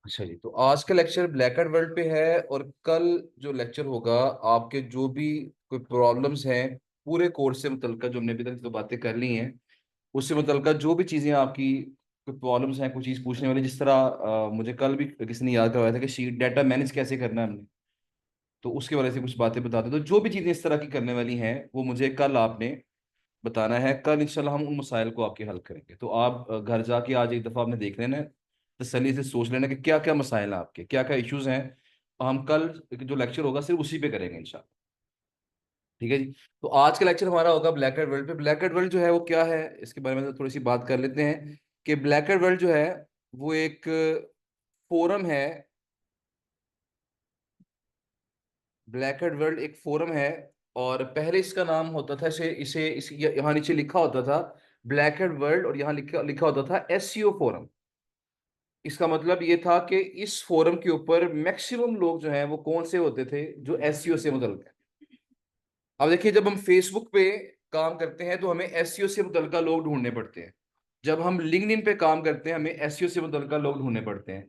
अच्छा जी, तो आज का लेक्चर ब्लैक एंड वर्ल्ड पे है, और कल जो लेक्चर होगा आपके जो भी कोई प्रॉब्लम्स हैं पूरे कोर्स से मुतल्लिका, जो हमने अभी तक जो बातें कर ली हैं उससे मुतल्लिका जो भी चीज़ें आपकी कोई प्रॉब्लम्स हैं, कोई चीज़ पूछने वाली, जिस तरह मुझे कल भी किसी ने याद करवाया था कि शीट डाटा मैनेज कैसे करना है हमने, तो उसके बारे से कुछ बातें बताते। तो जो भी चीज़ें इस तरह की करने वाली हैं वो मुझे कल आपने बताना है। कल इंशाल्लाह हम उन मसाइल को आपके हल करेंगे। तो आप घर जाके आज एक दफ़ा आपने देख लेना है, तसल्ली से सोच लेना कि क्या क्या मसाइल हैं आपके, क्या क्या इश्यूज हैं, और हम कल जो लेक्चर होगा सिर्फ उसी पे करेंगे इंशाल्लाह। ठीक है जी। तो आज का लेक्चर हमारा होगा ब्लैक एंड वर्ल्ड पे। ब्लैक एंड वर्ल्ड जो है वो क्या है, इसके बारे में तो थोड़ी सी बात कर लेते हैं कि ब्लैक एंड वर्ल्ड जो है वो एक फोरम है। ब्लैक एंड वर्ल्ड एक फोरम है, और पहले इसका नाम होता था, इसे इसे इस यहाँ नीचे लिखा होता था ब्लैक एंड वर्ल्ड, और यहाँ लिखा लिखा होता था एसईओ फोरम। इसका मतलब ये था कि इस फोरम के ऊपर मैक्सिमम लोग जो हैं वो कौन से होते थे, जो एसईओ से मुतल्लिक है। अब देखिए, जब हम फेसबुक पे काम करते हैं तो हमें एसईओ से मुतल्लिका लोग ढूंढने पड़ते हैं। जब हम लिंक्डइन पे काम करते हैं हमें एसईओ से मुतल्लिका लोग ढूंढने पड़ते हैं।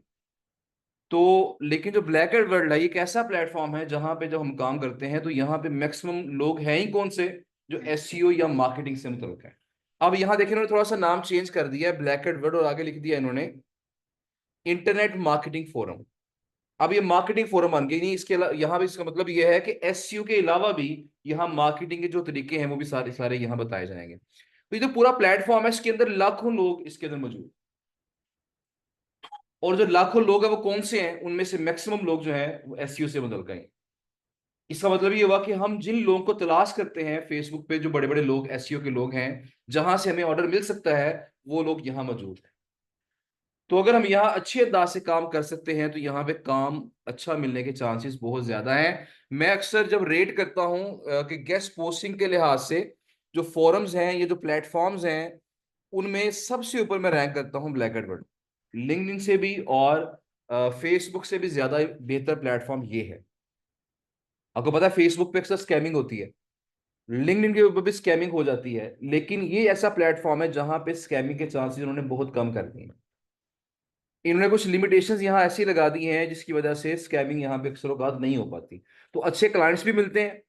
तो लेकिन जो ब्लैक एंड वर्ल्ड है ये एक ऐसा प्लेटफॉर्म है जहां पे जब हम काम करते हैं तो यहाँ पे मैक्सिमम लोग हैं ही कौन से, जो एसईओ या मार्केटिंग से मुतल्लिक है। अब यहाँ देखिए, इन्होंने थोड़ा सा नाम चेंज कर दिया है ब्लैक एंड वर्ल्ड, और आगे लिख दिया इन्होंने इंटरनेट मार्केटिंग फोरम। अब ये मार्केटिंग फोरम बन गई। नहीं, इसके यहाँ भी इसका मतलब ये है कि एसईओ के अलावा भी यहाँ मार्केटिंग के जो तरीके हैं वो भी सारे सारे यहाँ बताए जाएंगे। तो ये जो पूरा प्लेटफॉर्म है इसके अंदर लाखों लोग इसके अंदर मौजूद, और जो लाखों लोग हैं वो कौन से हैं, उनमें से मैक्सिमम लोग जो हैं वो एसईओ से बदल गए। इसका मतलब ये हुआ कि हम जिन लोगों को तलाश करते हैं फेसबुक पे, जो बड़े बड़े लोग एसईओ के लोग हैं, जहां से हमें ऑर्डर मिल सकता है, वो लोग यहाँ मौजूद हैं। तो अगर हम यहाँ अच्छे अंदाज से काम कर सकते हैं तो यहाँ पे काम अच्छा मिलने के चांसेस बहुत ज्यादा हैं। मैं अक्सर जब रेट करता हूँ कि गेस्ट पोस्टिंग के लिहाज से जो फोरम्स हैं, ये जो प्लेटफॉर्म्स हैं, उनमें सबसे ऊपर मैं रैंक करता हूँ ब्लैक एंड वर्ड। लिंक्डइन से भी और फेसबुक से भी ज्यादा बेहतर प्लेटफॉर्म ये है। आपको पता है फेसबुक पे अक्सर स्कैमिंग होती है, लिंक्डइन के ऊपर भी स्कैमिंग हो जाती है, लेकिन ये ऐसा प्लेटफॉर्म है जहां पे स्कैमिंग के चांसेस उन्होंने बहुत कम कर दिए हैं। इन्होंने कुछ लिमिटेशंस यहाँ ऐसी लगा दी हैं जिसकी वजह से स्कैमिंग यहाँ पे अक्सर औकात नहीं हो पाती। तो अच्छे क्लाइंट्स भी मिलते हैं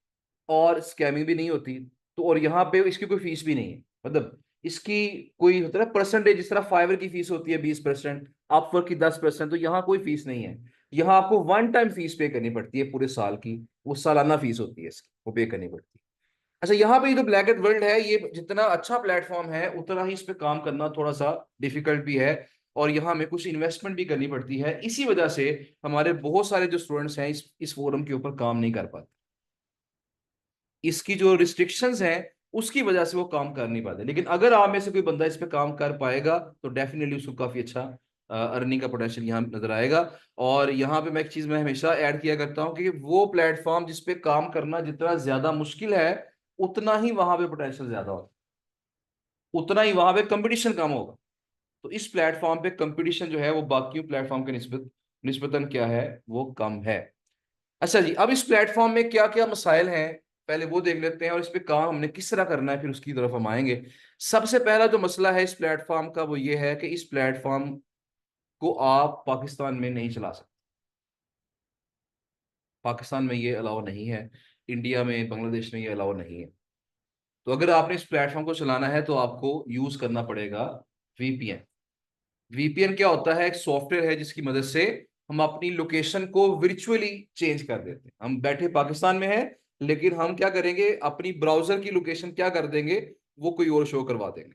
और स्कैमिंग भी नहीं होती। तो और यहाँ पे इसकी कोई फीस भी नहीं है, मतलब इसकी कोई होता है ना परसेंटेज, जिस तरह फाइवर की फीस होती है 20%, अपवर्क की 10%, तो यहाँ कोई फीस नहीं है। यहाँ आपको वन टाइम फीस पे करनी पड़ती है पूरे साल की, वो सालाना फीस होती है इसकी, वो पे करनी पड़ती है। अच्छा, यहाँ पे ये जो ब्लैक एट वर्ल्ड है ये जितना अच्छा प्लेटफॉर्म है उतना ही इस पे काम करना थोड़ा सा डिफिकल्ट भी है, और यहाँ हमें कुछ इन्वेस्टमेंट भी करनी पड़ती है। इसी वजह से हमारे बहुत सारे जो स्टूडेंट्स हैं इस फोरम के ऊपर काम नहीं कर पाते। इसकी जो रिस्ट्रिक्शंस हैं उसकी वजह से वो काम कर नहीं पाते। लेकिन अगर आप में से कोई बंदा इस पे काम कर पाएगा तो डेफिनेटली उसको काफी अच्छा अर्निंग का पोटेंशियल यहाँ नजर आएगा। और यहाँ पे मैं एक चीज मैं हमेशा ऐड किया करता हूँ कि वो प्लेटफॉर्म जिस पे काम करना जितना ज्यादा मुश्किल है, उतना ही वहां पे पोटेंशियल ज्यादा होगा, उतना ही वहां पे कंपटीशन कम होगा। तो इस प्लेटफॉर्म पे कंपटीशन जो है वो बाकी प्लेटफॉर्म के निस्बतन क्या है, वो कम है। अच्छा जी, अब इस प्लेटफॉर्म में क्या क्या मसाइल हैं पहले वो देख लेते हैं, और इस पे काम हमने किस तरह करना है फिर उसकी तरफ हम आएंगे। सबसे पहला जो मसला है इस प्लेटफॉर्म का वो ये है कि इस प्लेटफॉर्म को आप पाकिस्तान में नहीं चला सकते। पाकिस्तान में ये अलाउ नहीं है, इंडिया में बांग्लादेश में ये अलाउ नहीं है। तो अगर आपने इस प्लेटफॉर्म को चलाना है तो आपको यूज करना पड़ेगा वीपीएन। वीपीएन क्या होता है, एक सॉफ्टवेयर है जिसकी मदद से हम अपनी लोकेशन को वर्चुअली चेंज कर देते हैं। हम बैठे पाकिस्तान में हैं, लेकिन हम क्या करेंगे, अपनी ब्राउजर की लोकेशन क्या कर देंगे, वो कोई और शो करवा देंगे।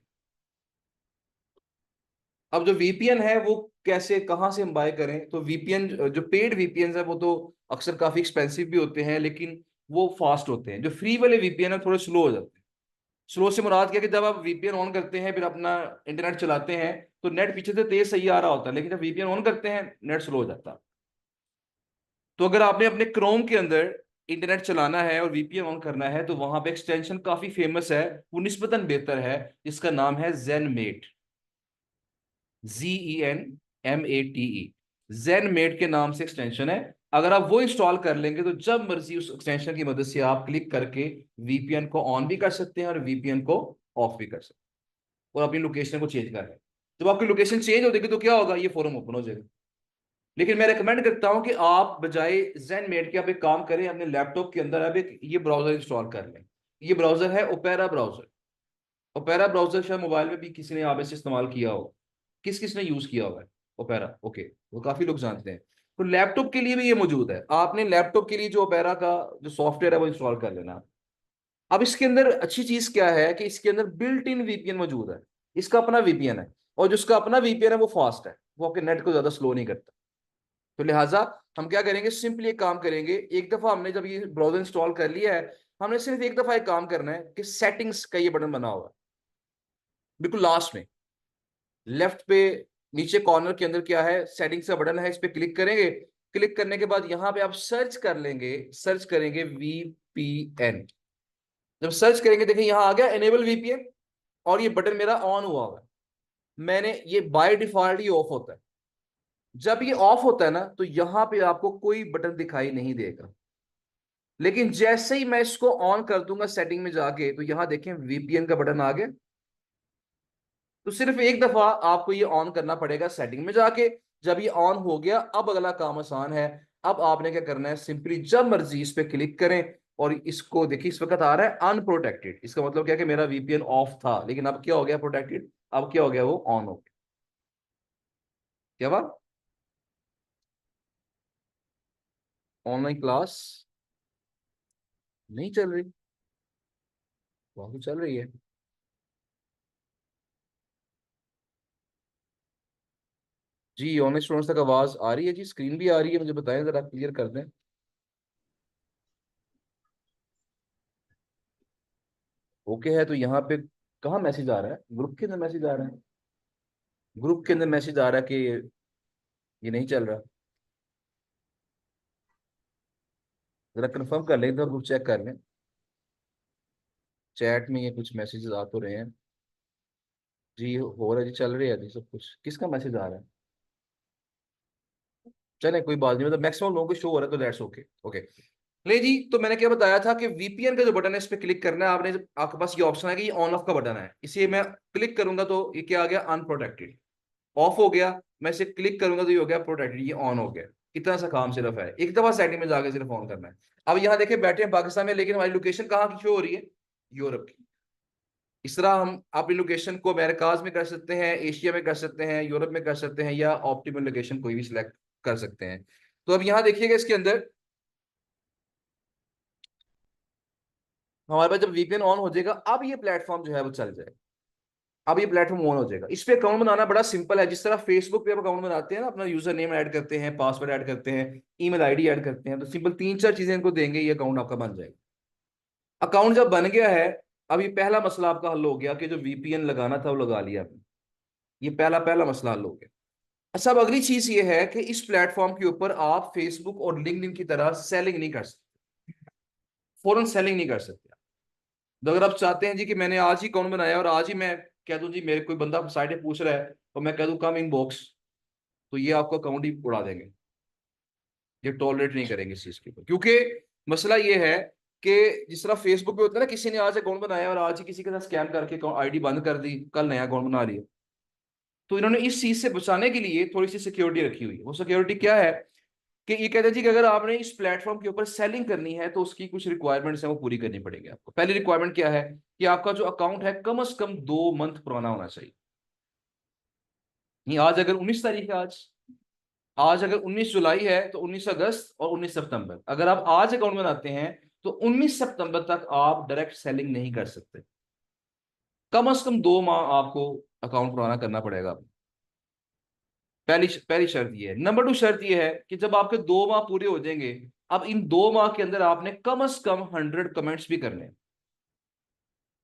अब जो वीपीएन है वो कैसे कहाँ से हम बाय करें, तो वीपीएन जो पेड वीपीएन है वो तो अक्सर काफी एक्सपेंसिव भी होते हैं, लेकिन वो फास्ट होते हैं। जो फ्री वाले वीपीएन है थोड़े स्लो हो जाते हैं। स्लो से मुराद क्या है कि जब आप वीपीएन ऑन करते हैं फिर अपना इंटरनेट चलाते हैं तो नेट पीछे से तेज सही आ रहा होता है, लेकिन जब वीपीएन ऑन करते हैं नेट स्लो हो जाता है। तो अगर आपने अपने क्रोम के अंदर इंटरनेट चलाना है और वीपीएन ऑन करना है तो वहां पे एक्सटेंशन काफी फेमस है, वो निस्बतन बेहतर है, जिसका नाम है जेनमेट। ZENMATE, जेनमेट के नाम से एक्सटेंशन है। अगर आप वो इंस्टॉल कर लेंगे तो जब मर्जी उस एक्सटेंशन की मदद से आप क्लिक करके वीपीएन को ऑन भी कर सकते हैं और वीपीएन को ऑफ भी कर सकते हैं, और अपनी लोकेशन को चेंज कर रहे हैं। जब आपकी लोकेशन चेंज हो जाएगी तो क्या होगा, ये फोरम ओपन हो जाएगा। लेकिन मैं रिकमेंड करता हूं कि आप बजाय ज़ेनमेट के आप एक काम करें, अपने लैपटॉप के अंदर आप एक ये ब्राउजर इंस्टॉल कर लें। ये ब्राउजर है ओपेरा ब्राउजर। ओपेरा ब्राउजर शायद मोबाइल में भी किसी ने आप ऐसे इस्तेमाल किया हो। किस किस ने यूज किया हुआ है ओपेरा? ओके, वो काफी लोग जानते हैं। तो लैपटॉप के लिए भी ये मौजूद है। आपने लैपटॉप के लिए जो ओपेरा का जो सॉफ्टवेयर है वो इंस्टॉल कर लेना। अब इसके अंदर अच्छी चीज क्या है कि इसके अंदर बिल्ट इन वीपीएन मौजूद है। इसका अपना वीपीएन है, और जिसका अपना वीपीएन है वो फास्ट है, वो आपके नेट को ज्यादा स्लो नहीं करता। तो लिहाजा हम क्या करेंगे, सिंपली एक काम करेंगे, एक दफा हमने जब ये ब्राउजर इंस्टॉल कर लिया है, हमने सिर्फ एक दफा एक काम करना है कि सेटिंग्स का ये बटन बना हुआ है बिल्कुल लास्ट में, लेफ्ट पे नीचे कॉर्नर के अंदर क्या है, सेटिंग्स का बटन है, इस पे क्लिक करेंगे। क्लिक करने के बाद यहां पे आप सर्च कर लेंगे, सर्च करेंगे वीपीएन। जब सर्च करेंगे देखिए यहां आ गया एनेबल वीपीएन, और ये बटन मेरा ऑन हुआ हुआ है। मैंने ये बाय डिफॉल्ट ही ऑफ होता है। जब ये ऑफ होता है ना तो यहां पे आपको कोई बटन दिखाई नहीं देगा। लेकिन जैसे ही मैं इसको ऑन कर दूंगा सेटिंग में जाके, तो यहां देखें वीपीएन का बटन आ गया। तो सिर्फ एक दफा आपको ये ऑन करना पड़ेगा सेटिंग में जाके। जब ये ऑन हो गया, अब अगला काम आसान है। अब आपने क्या करना है, सिंपली जब मर्जी इस पे क्लिक करें, और इसको देखिए इस वक्त आ रहा है अनप्रोटेक्टेड। इसका मतलब क्या है कि मेरा वीपीएन ऑफ था, लेकिन अब क्या हो गया, प्रोटेक्टेड। अब क्या हो गया, वो ऑन हो गया। क्या बात, ऑनलाइन क्लास नहीं चल रही? वहां तो चल रही है। जी, ऑनलाइन स्टूडेंट्स तक आवाज आ रही है जी, स्क्रीन भी आ रही है, मुझे बताएं जरा, क्लियर कर दें। ओके है तो यहाँ पे कहाँ मैसेज आ रहा है, ग्रुप के अंदर मैसेज आ रहा है? ग्रुप के अंदर मैसेज आ रहा है कि ये नहीं चल रहा। जरा कंफर्म कर लें तो ग्रुप चेक कर लें। चैट में ये कुछ मैसेजेस आ तो रहे हैं। जी हो रहा है जी, चल रही है जी सब कुछ। किसका मैसेज आ रहा है? चले कोई बात नहीं, मतलब मैक्सिमम लोगों को शो हो रहा है, तो दैट्स ओके। ओके, ले जी, तो मैंने क्या बताया था कि वीपीएन का जो बटन है इस पे क्लिक करना है आपने। आपके पास ये ऑप्शन है कि ये ऑन ऑफ का बटन है, इसे मैं क्लिक करूंगा तो ये क्या आ गया, अनप्रोटेक्टेड। ऑफ हो गया। मैं इसे क्लिक करूंगा तो ये हो गया प्रोटेक्टेड, ये ऑन हो गया। इतना सा काम सिर्फ है, एक दफा सेटिंग में जाकर सिर्फ ऑन करना है। अब यहाँ देखे बैठे हैं पाकिस्तान में, लेकिन हमारी लोकेशन कहाँ की शो हो रही है, यूरोप की। इस तरह हम अपनी लोकेशन को अमेरिकाज में कर सकते हैं, एशिया में कर सकते हैं, यूरोप में कर सकते हैं, या ऑप्टिमल लोकेशन कोई भी सिलेक्ट कर सकते हैं। तो अब यहाँ देखिएगा इसके अंदर हमारे पास जब वीपीएन ऑन हो जाएगा, अब ये प्लेटफॉर्म जो है वो चल जाएगा। अब ये प्लेटफॉर्म ऑन हो जाएगा। इस पे अकाउंट बनाना बड़ा सिंपल है, जिस तरह फेसबुक पे आप अकाउंट बनाते हैं ना, अपना यूजर नेम ऐड करते हैं, पासवर्ड ऐड करते हैं, ईमेल आईडी ऐड करते हैं, तो सिंपल तीन चार चीजें इनको देंगे, ये अकाउंट आपका बन जाएगा। अकाउंट जब बन गया है, अब ये पहला मसला आपका हल हो गया कि जो वीपीएन लगाना था वो लगा लिया आपने। ये पहला पहला मसला हल हो गया। अच्छा, अब अगली चीज ये है कि इस प्लेटफॉर्म के ऊपर आप फेसबुक और लिंक्डइन की तरह सेलिंग नहीं कर सकते, फॉरेन सेलिंग नहीं कर सकते। तो अगर आप चाहते हैं जी कि मैंने आज ही अकाउंट बनाया और आज ही मैं कह दूं जी मेरे कोई बंदा साइड पे पूछ रहा है, और मैं कह दूं कम इनबॉक्स, तो ये आपका अकाउंट ही उड़ा देंगे। ये टॉलरेट नहीं करेंगे इस चीज के ऊपर, क्योंकि मसला ये है कि जिस तरह फेसबुक पे होता है ना, किसी ने आज अकाउंट बनाया और आज ही किसी के साथ स्कैम करके आईडी बंद कर दी, कल नया अकाउंट बना लिया। तो इन्होंने इस चीज से बचाने के लिए थोड़ी सी सिक्योरिटी रखी हुई है। वो सिक्योरिटी क्या है कि ये कहते हैं जी कि अगर आपने इस प्लेटफॉर्म के ऊपर सेलिंग करनी है तो उसकी कुछ रिक्वायरमेंट्स हैं, वो पूरी करनी पड़ेगी आपको। पहली रिक्वायरमेंट क्या है कि आपका जो अकाउंट है कम से कम 2 मंथ पुराना होना चाहिए। नहीं, आज अगर 19 तारीख है, आज आज अगर 19 जुलाई है तो 19 अगस्त और 19 सितंबर, अगर आप आज अकाउंट बनाते हैं तो 19 सितंबर तक आप डायरेक्ट सेलिंग नहीं कर सकते। कम से कम 2 माह आपको अकाउंट पुराना करना पड़ेगा। पहली पहली शर्त ये है। नंबर 2 शर्त ये है कि जब आपके 2 माह पूरे हो जाएंगे, अब इन 2 माह के अंदर आपने कम से कम 100 कमेंट्स भी करने हैं।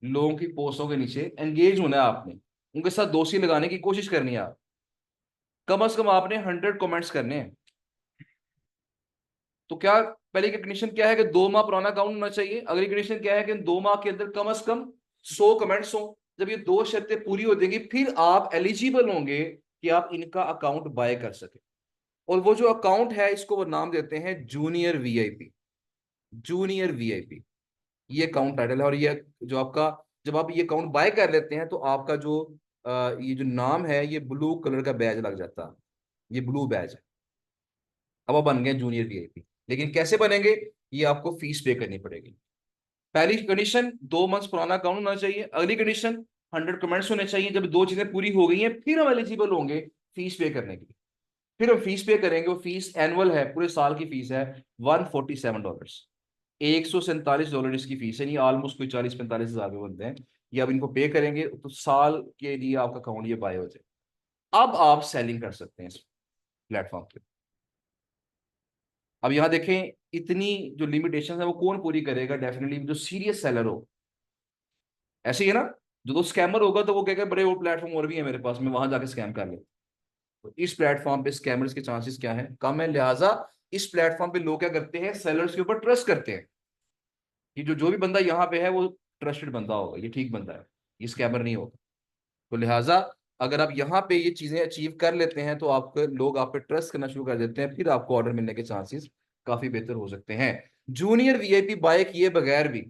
लोगों की पोस्टों के नीचे एंगेज होना है आपने, उनके साथ दोस्ती लगाने की कोशिश करनी है आप। कम से कम आपने 100 कमेंट्स करने हैं। तो क्या, पहली कंडीशन क्या है कि 2 माह पुराना अकाउंट होना चाहिए। अगली कंडीशन क्या है कि 2 माह के अंदर कम से कम 100 कमेंट्स हो। जब ये दो शर्तें पूरी हो जाएंगी, फिर आप एलिजिबल होंगे कि आप इनका अकाउंट बाय कर सके। और वो जो अकाउंट है इसको वो नाम देते हैं जूनियर वीआईपी। जूनियर वीआईपी ये अकाउंट टाइटल है। और ये जो आपका, जब आप ये अकाउंट बाय कर लेते हैं तो आपका जो ये जो नाम है, ये ब्लू कलर का बैज लग जाता है। ये ब्लू बैज है। अब आप बन गए जूनियर वीआईपी। लेकिन कैसे बनेंगे, ये आपको फीस पे करनी पड़ेगी। पहली कंडीशन 2 मंथ पुराना अकाउंट होना चाहिए। अगली कंडीशन 100 कमेंट्स होने चाहिए। जब दो चीजें पूरी हो गई हैं फिर हम एलिजिबल होंगे फीस पे करने की। फिर हम फीस पे करेंगे, वो फीस एनुअल है, पूरे साल की फीस है $147। $147 इसकी फीस है। नहीं, ऑलमोस्ट कोई 40-45 हज़ार रुपये बनते हैं। ये आप इनको पे करेंगे तो साल के लिए आपका अकाउंट ये बाय हो जाए। अब आप सेलिंग कर सकते हैं इस प्लेटफॉर्म पे। अब यहाँ देखें, इतनी जो लिमिटेशन है वो कौन पूरी करेगा, डेफिनेटली जो सीरियस सेलर हो। ऐसे ही है ना, जो तो स्कैमर होगा तो वो कहेगा बड़े वो प्लेटफॉर्म और भी है मेरे पास, मैं वहां जाके स्कैम कर ले। तो इस प्लेटफॉर्म पे स्कैमर्स के चांसेस क्या है, कम है। लिहाजा इस प्लेटफॉर्म पे लोग क्या करते हैं, सेलर्स के ऊपर ट्रस्ट करते हैं कि जो जो भी बंदा यहाँ पे है वो ट्रस्टेड बंदा होगा, ये ठीक बंदा है, ये स्कैमर नहीं होगा। तो लिहाजा अगर आप यहाँ पे ये चीजें अचीव कर लेते हैं तो आपके लोग आप पे ट्रस्ट करना शुरू कर देते हैं, फिर आपको ऑर्डर मिलने के चांसेस काफी बेहतर हो सकते हैं। जूनियर वीआईपी बाय किए बगैर भी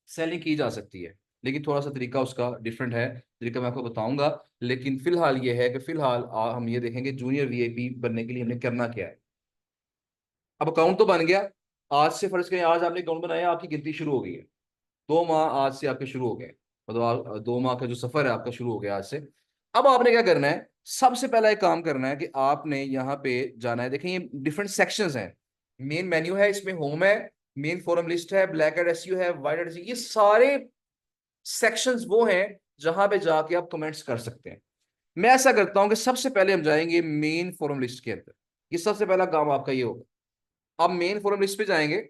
सेलिंग की जा सकती है, लेकिन थोड़ा सा तरीका उसका डिफरेंट है। तरीका मैं आपको बताऊंगा। लेकिन फिलहाल ये है कि फिलहाल हम ये देखेंगे जूनियर वीआईपी बनने के लिए हमें करना क्या है। अब अकाउंट तो बन गया। आज से फर्ज करें आज आपने अकाउंट बनाया, आपकी गिनती शुरू हो गई है। 2 माह आज से आपके शुरू हो गए, मतलब 2 माह का जो सफर है आपका शुरू हो गया आज से। अब आपने क्या करना है, सबसे पहला एक काम करना है कि आपने यहाँ पे जाना है। देखें ये डिफरेंट सेक्शंस हैं। मेन मेन्यू है, इसमें होम है, मेन फोरम लिस्ट है, ब्लैक एड एसईओ है, वाइड एड, ये सारे सेक्शंस वो हैं जहां पे जाके आप कमेंट्स कर सकते हैं। मैं ऐसा करता हूं कि सबसे पहले हम जाएंगे मेन फोरम लिस्ट के अंदर। ये सबसे पहला काम आपका ये होगा। आप मेन फोरम लिस्ट पे जाएंगे।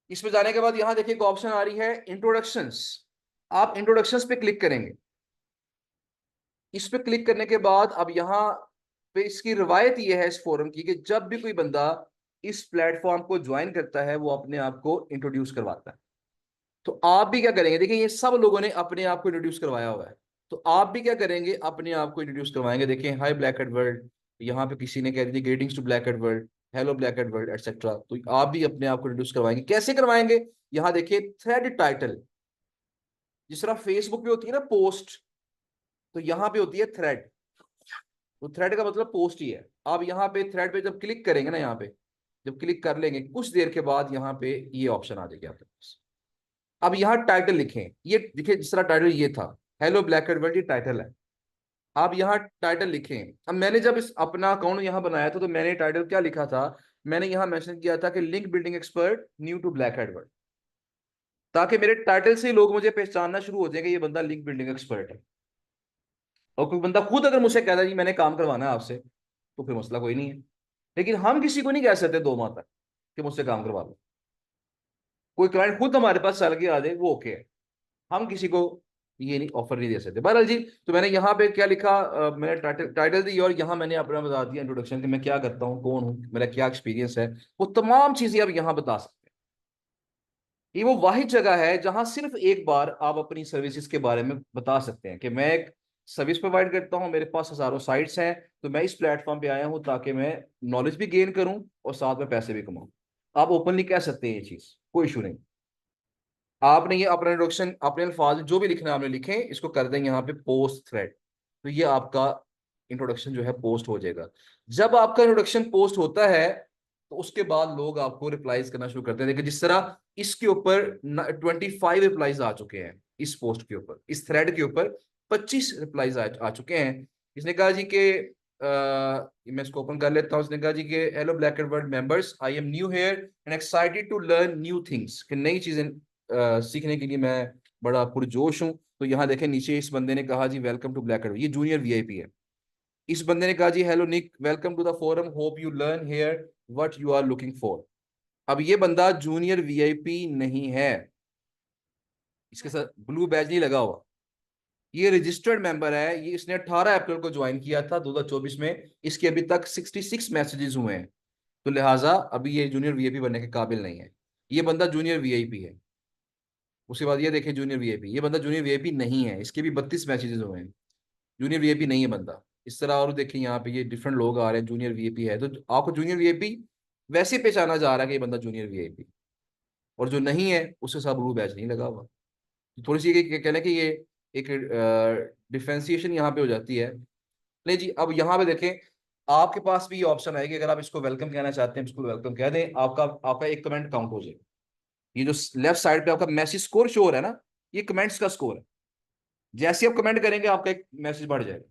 इस पे जाने के बाद यहां देखिए एक ऑप्शन आ रही है इंट्रोडक्शंस। आप इंट्रोडक्शंस पे क्लिक करेंगे। इस पे क्लिक करने के बाद अब यहाँ पे इसकी रवायत ये है इस फोरम की कि जब भी कोई बंदा इस प्लेटफॉर्म को ज्वाइन करता है वो अपने आप को इंट्रोड्यूस करवाता है। तो आप भी क्या करेंगे, देखिए ये सब लोगों ने अपने आप को इंट्रोड्यूस करवाया हुआ है। तो आप भी क्या करेंगे, अपने आप को इंट्रोड्यूस करवाएंगे। देखिए हाय ब्लैक एड वर्ल्ड, यहाँ पे किसी ने कह दी greetings to Black Hat World, hello Black Hat World etcetera. तो आप भी अपने आप को इंट्रोड्यूस करवाएंगे। कैसे करवाएंगे, यहाँ देखिए थ्रेड टाइटल। जिस तरह फेसबुक पे होती है ना पोस्ट, तो यहाँ पे होती है थ्रेड। तो थ्रेड का मतलब पोस्ट ही है। आप यहाँ पे थ्रेड पे जब क्लिक करेंगे ना, यहाँ पे जब क्लिक कर लेंगे कुछ देर के बाद यहाँ पे ये ऑप्शन आ जाएगा आपके पास। अब यहाँ टाइटल लिखें। ये देखिए जिस तरह टाइटल ये था, हेलो ब्लैक एंड व्हाइट, ये टाइटल है। आप यहाँ टाइटल लिखें। अब मैंने जब इस अपना अकाउंट यहाँ बनाया था तो मैंने टाइटल क्या लिखा था, मैंने यहाँ मेंशन किया था कि link building expert new to black Edward, ताकि मेरे टाइटल से ही लोग मुझे पहचानना शुरू हो जाए कि ये बंदा लिंक बिल्डिंग एक्सपर्ट है। और कोई बंदा खुद अगर मुझसे कहता है जी मैंने काम करवाना है आपसे, तो फिर मसला कोई नहीं है। लेकिन हम किसी को नहीं कह सकते 2 माह तक कि मुझसे काम करवा लो। कोई क्लाइंट खुद हमारे पास चल के आ जाए वो ओके है। हम किसी को ये नहीं ऑफर नहीं दे सकते। बहरहाल जी, तो मैंने यहाँ पे क्या लिखा, मैंने टाइटल दी और यहाँ मैंने अपना बता दिया इंट्रोडक्शन कि मैं क्या करता हूँ, कौन हूँ, मेरा क्या एक्सपीरियंस है। वो तमाम चीजें आप यहाँ बता सकते हैं। ये वो वाहिद जगह है जहां सिर्फ एक बार आप अपनी सर्विसेज के बारे में बता सकते हैं कि मैं एक सर्विस प्रोवाइड करता हूं, मेरे पास हजारों साइट्स हैं, तो मैं इस प्लेटफॉर्म पे आया हूं ताकि मैं नॉलेज भी गेन करूं और साथ में पैसे भी कमाऊं। आप ओपनली कह सकते हैं ये चीज, कोई इशू नहीं। आपने ये अपना इंट्रोडक्शन अपने अल्फाज में जो भी लिखना है आपने लिखे, इसको कर देंगे यहाँ पे पोस्ट थ्रेड। तो ये आपका इंट्रोडक्शन जो है पोस्ट हो जाएगा। जब आपका इंट्रोडक्शन पोस्ट होता है तो उसके बाद लोग आपको रिप्लाईज करना शुरू करते हैं। देखिए जिस तरह इसके ऊपर 25 रिप्लाईज आ चुके हैं, इस पोस्ट के ऊपर, इस थ्रेड के ऊपर 25 रिप्लाईज आ चुके हैं। इसने कहा जी कि मैं इसको ओपन कर लेता हूँ। इसने कहा जी कि hello black and world members, I am new here and excited to learn new things, कि नई चीजें सीखने के लिए मैं बड़ा पुरजोश हूँ। तो यहाँ देखें नीचे इस बंदे ने कहा जी वेलकम टू ब्लैक एंड, ये जूनियर वीआईपी है। इस बंदे ने कहा जी hello Nick, welcome to the forum, hope you learn here what you are looking for. अब ये बंदा जूनियर वीआईपी नहीं है, इसके साथ ब्लू बैज नहीं लगा हुआ। ये रजिस्टर्ड मेंबर है। ये इसने 18 अप्रैल को ज्वाइन किया था 2024 में। इसके अभी तक 66 मैसेजेस हुए हैं। तो लिहाजा अभी ये जूनियर वीआईपी बनने के काबिल नहीं है। ये बंदा जूनियर वीआईपी है। उसके बाद ये देखें जूनियर वीआईपी, ये बंदा जूनियर वीआईपी नहीं है, इसके भी 32 मैसेजेस हुए हैं। जूनियर वीआईपी नहीं है बंदा। इस तरह और देखें यहाँ पे ये डिफरेंट लोग आ रहे हैं जूनियर वीआईपी है, तो आपको जूनियर वीआईपी वैसे पहचाना जा रहा है कि ये बंदा जूनियर वीआईपी। और जो नहीं है उसके साथ ब्लू बैच नहीं लगा हुआ। थोड़ी सी कहना कि ये एक डिफ्रेंसिएशन यहाँ पे हो जाती है। नहीं जी, अब यहाँ पे देखें, आपके पास भी ये ऑप्शन आएगी, अगर आप इसको वेलकम कहना चाहते हैं, इसको वेलकम कह दें, आपका आपका एक कमेंट काउंट हो जाए। ये जो लेफ्ट साइड पे आपका मैसेज स्कोर शो हो रहा है ना, ये कमेंट्स का स्कोर है। जैसे आप कमेंट करेंगे आपका एक मैसेज बढ़ जाएगा।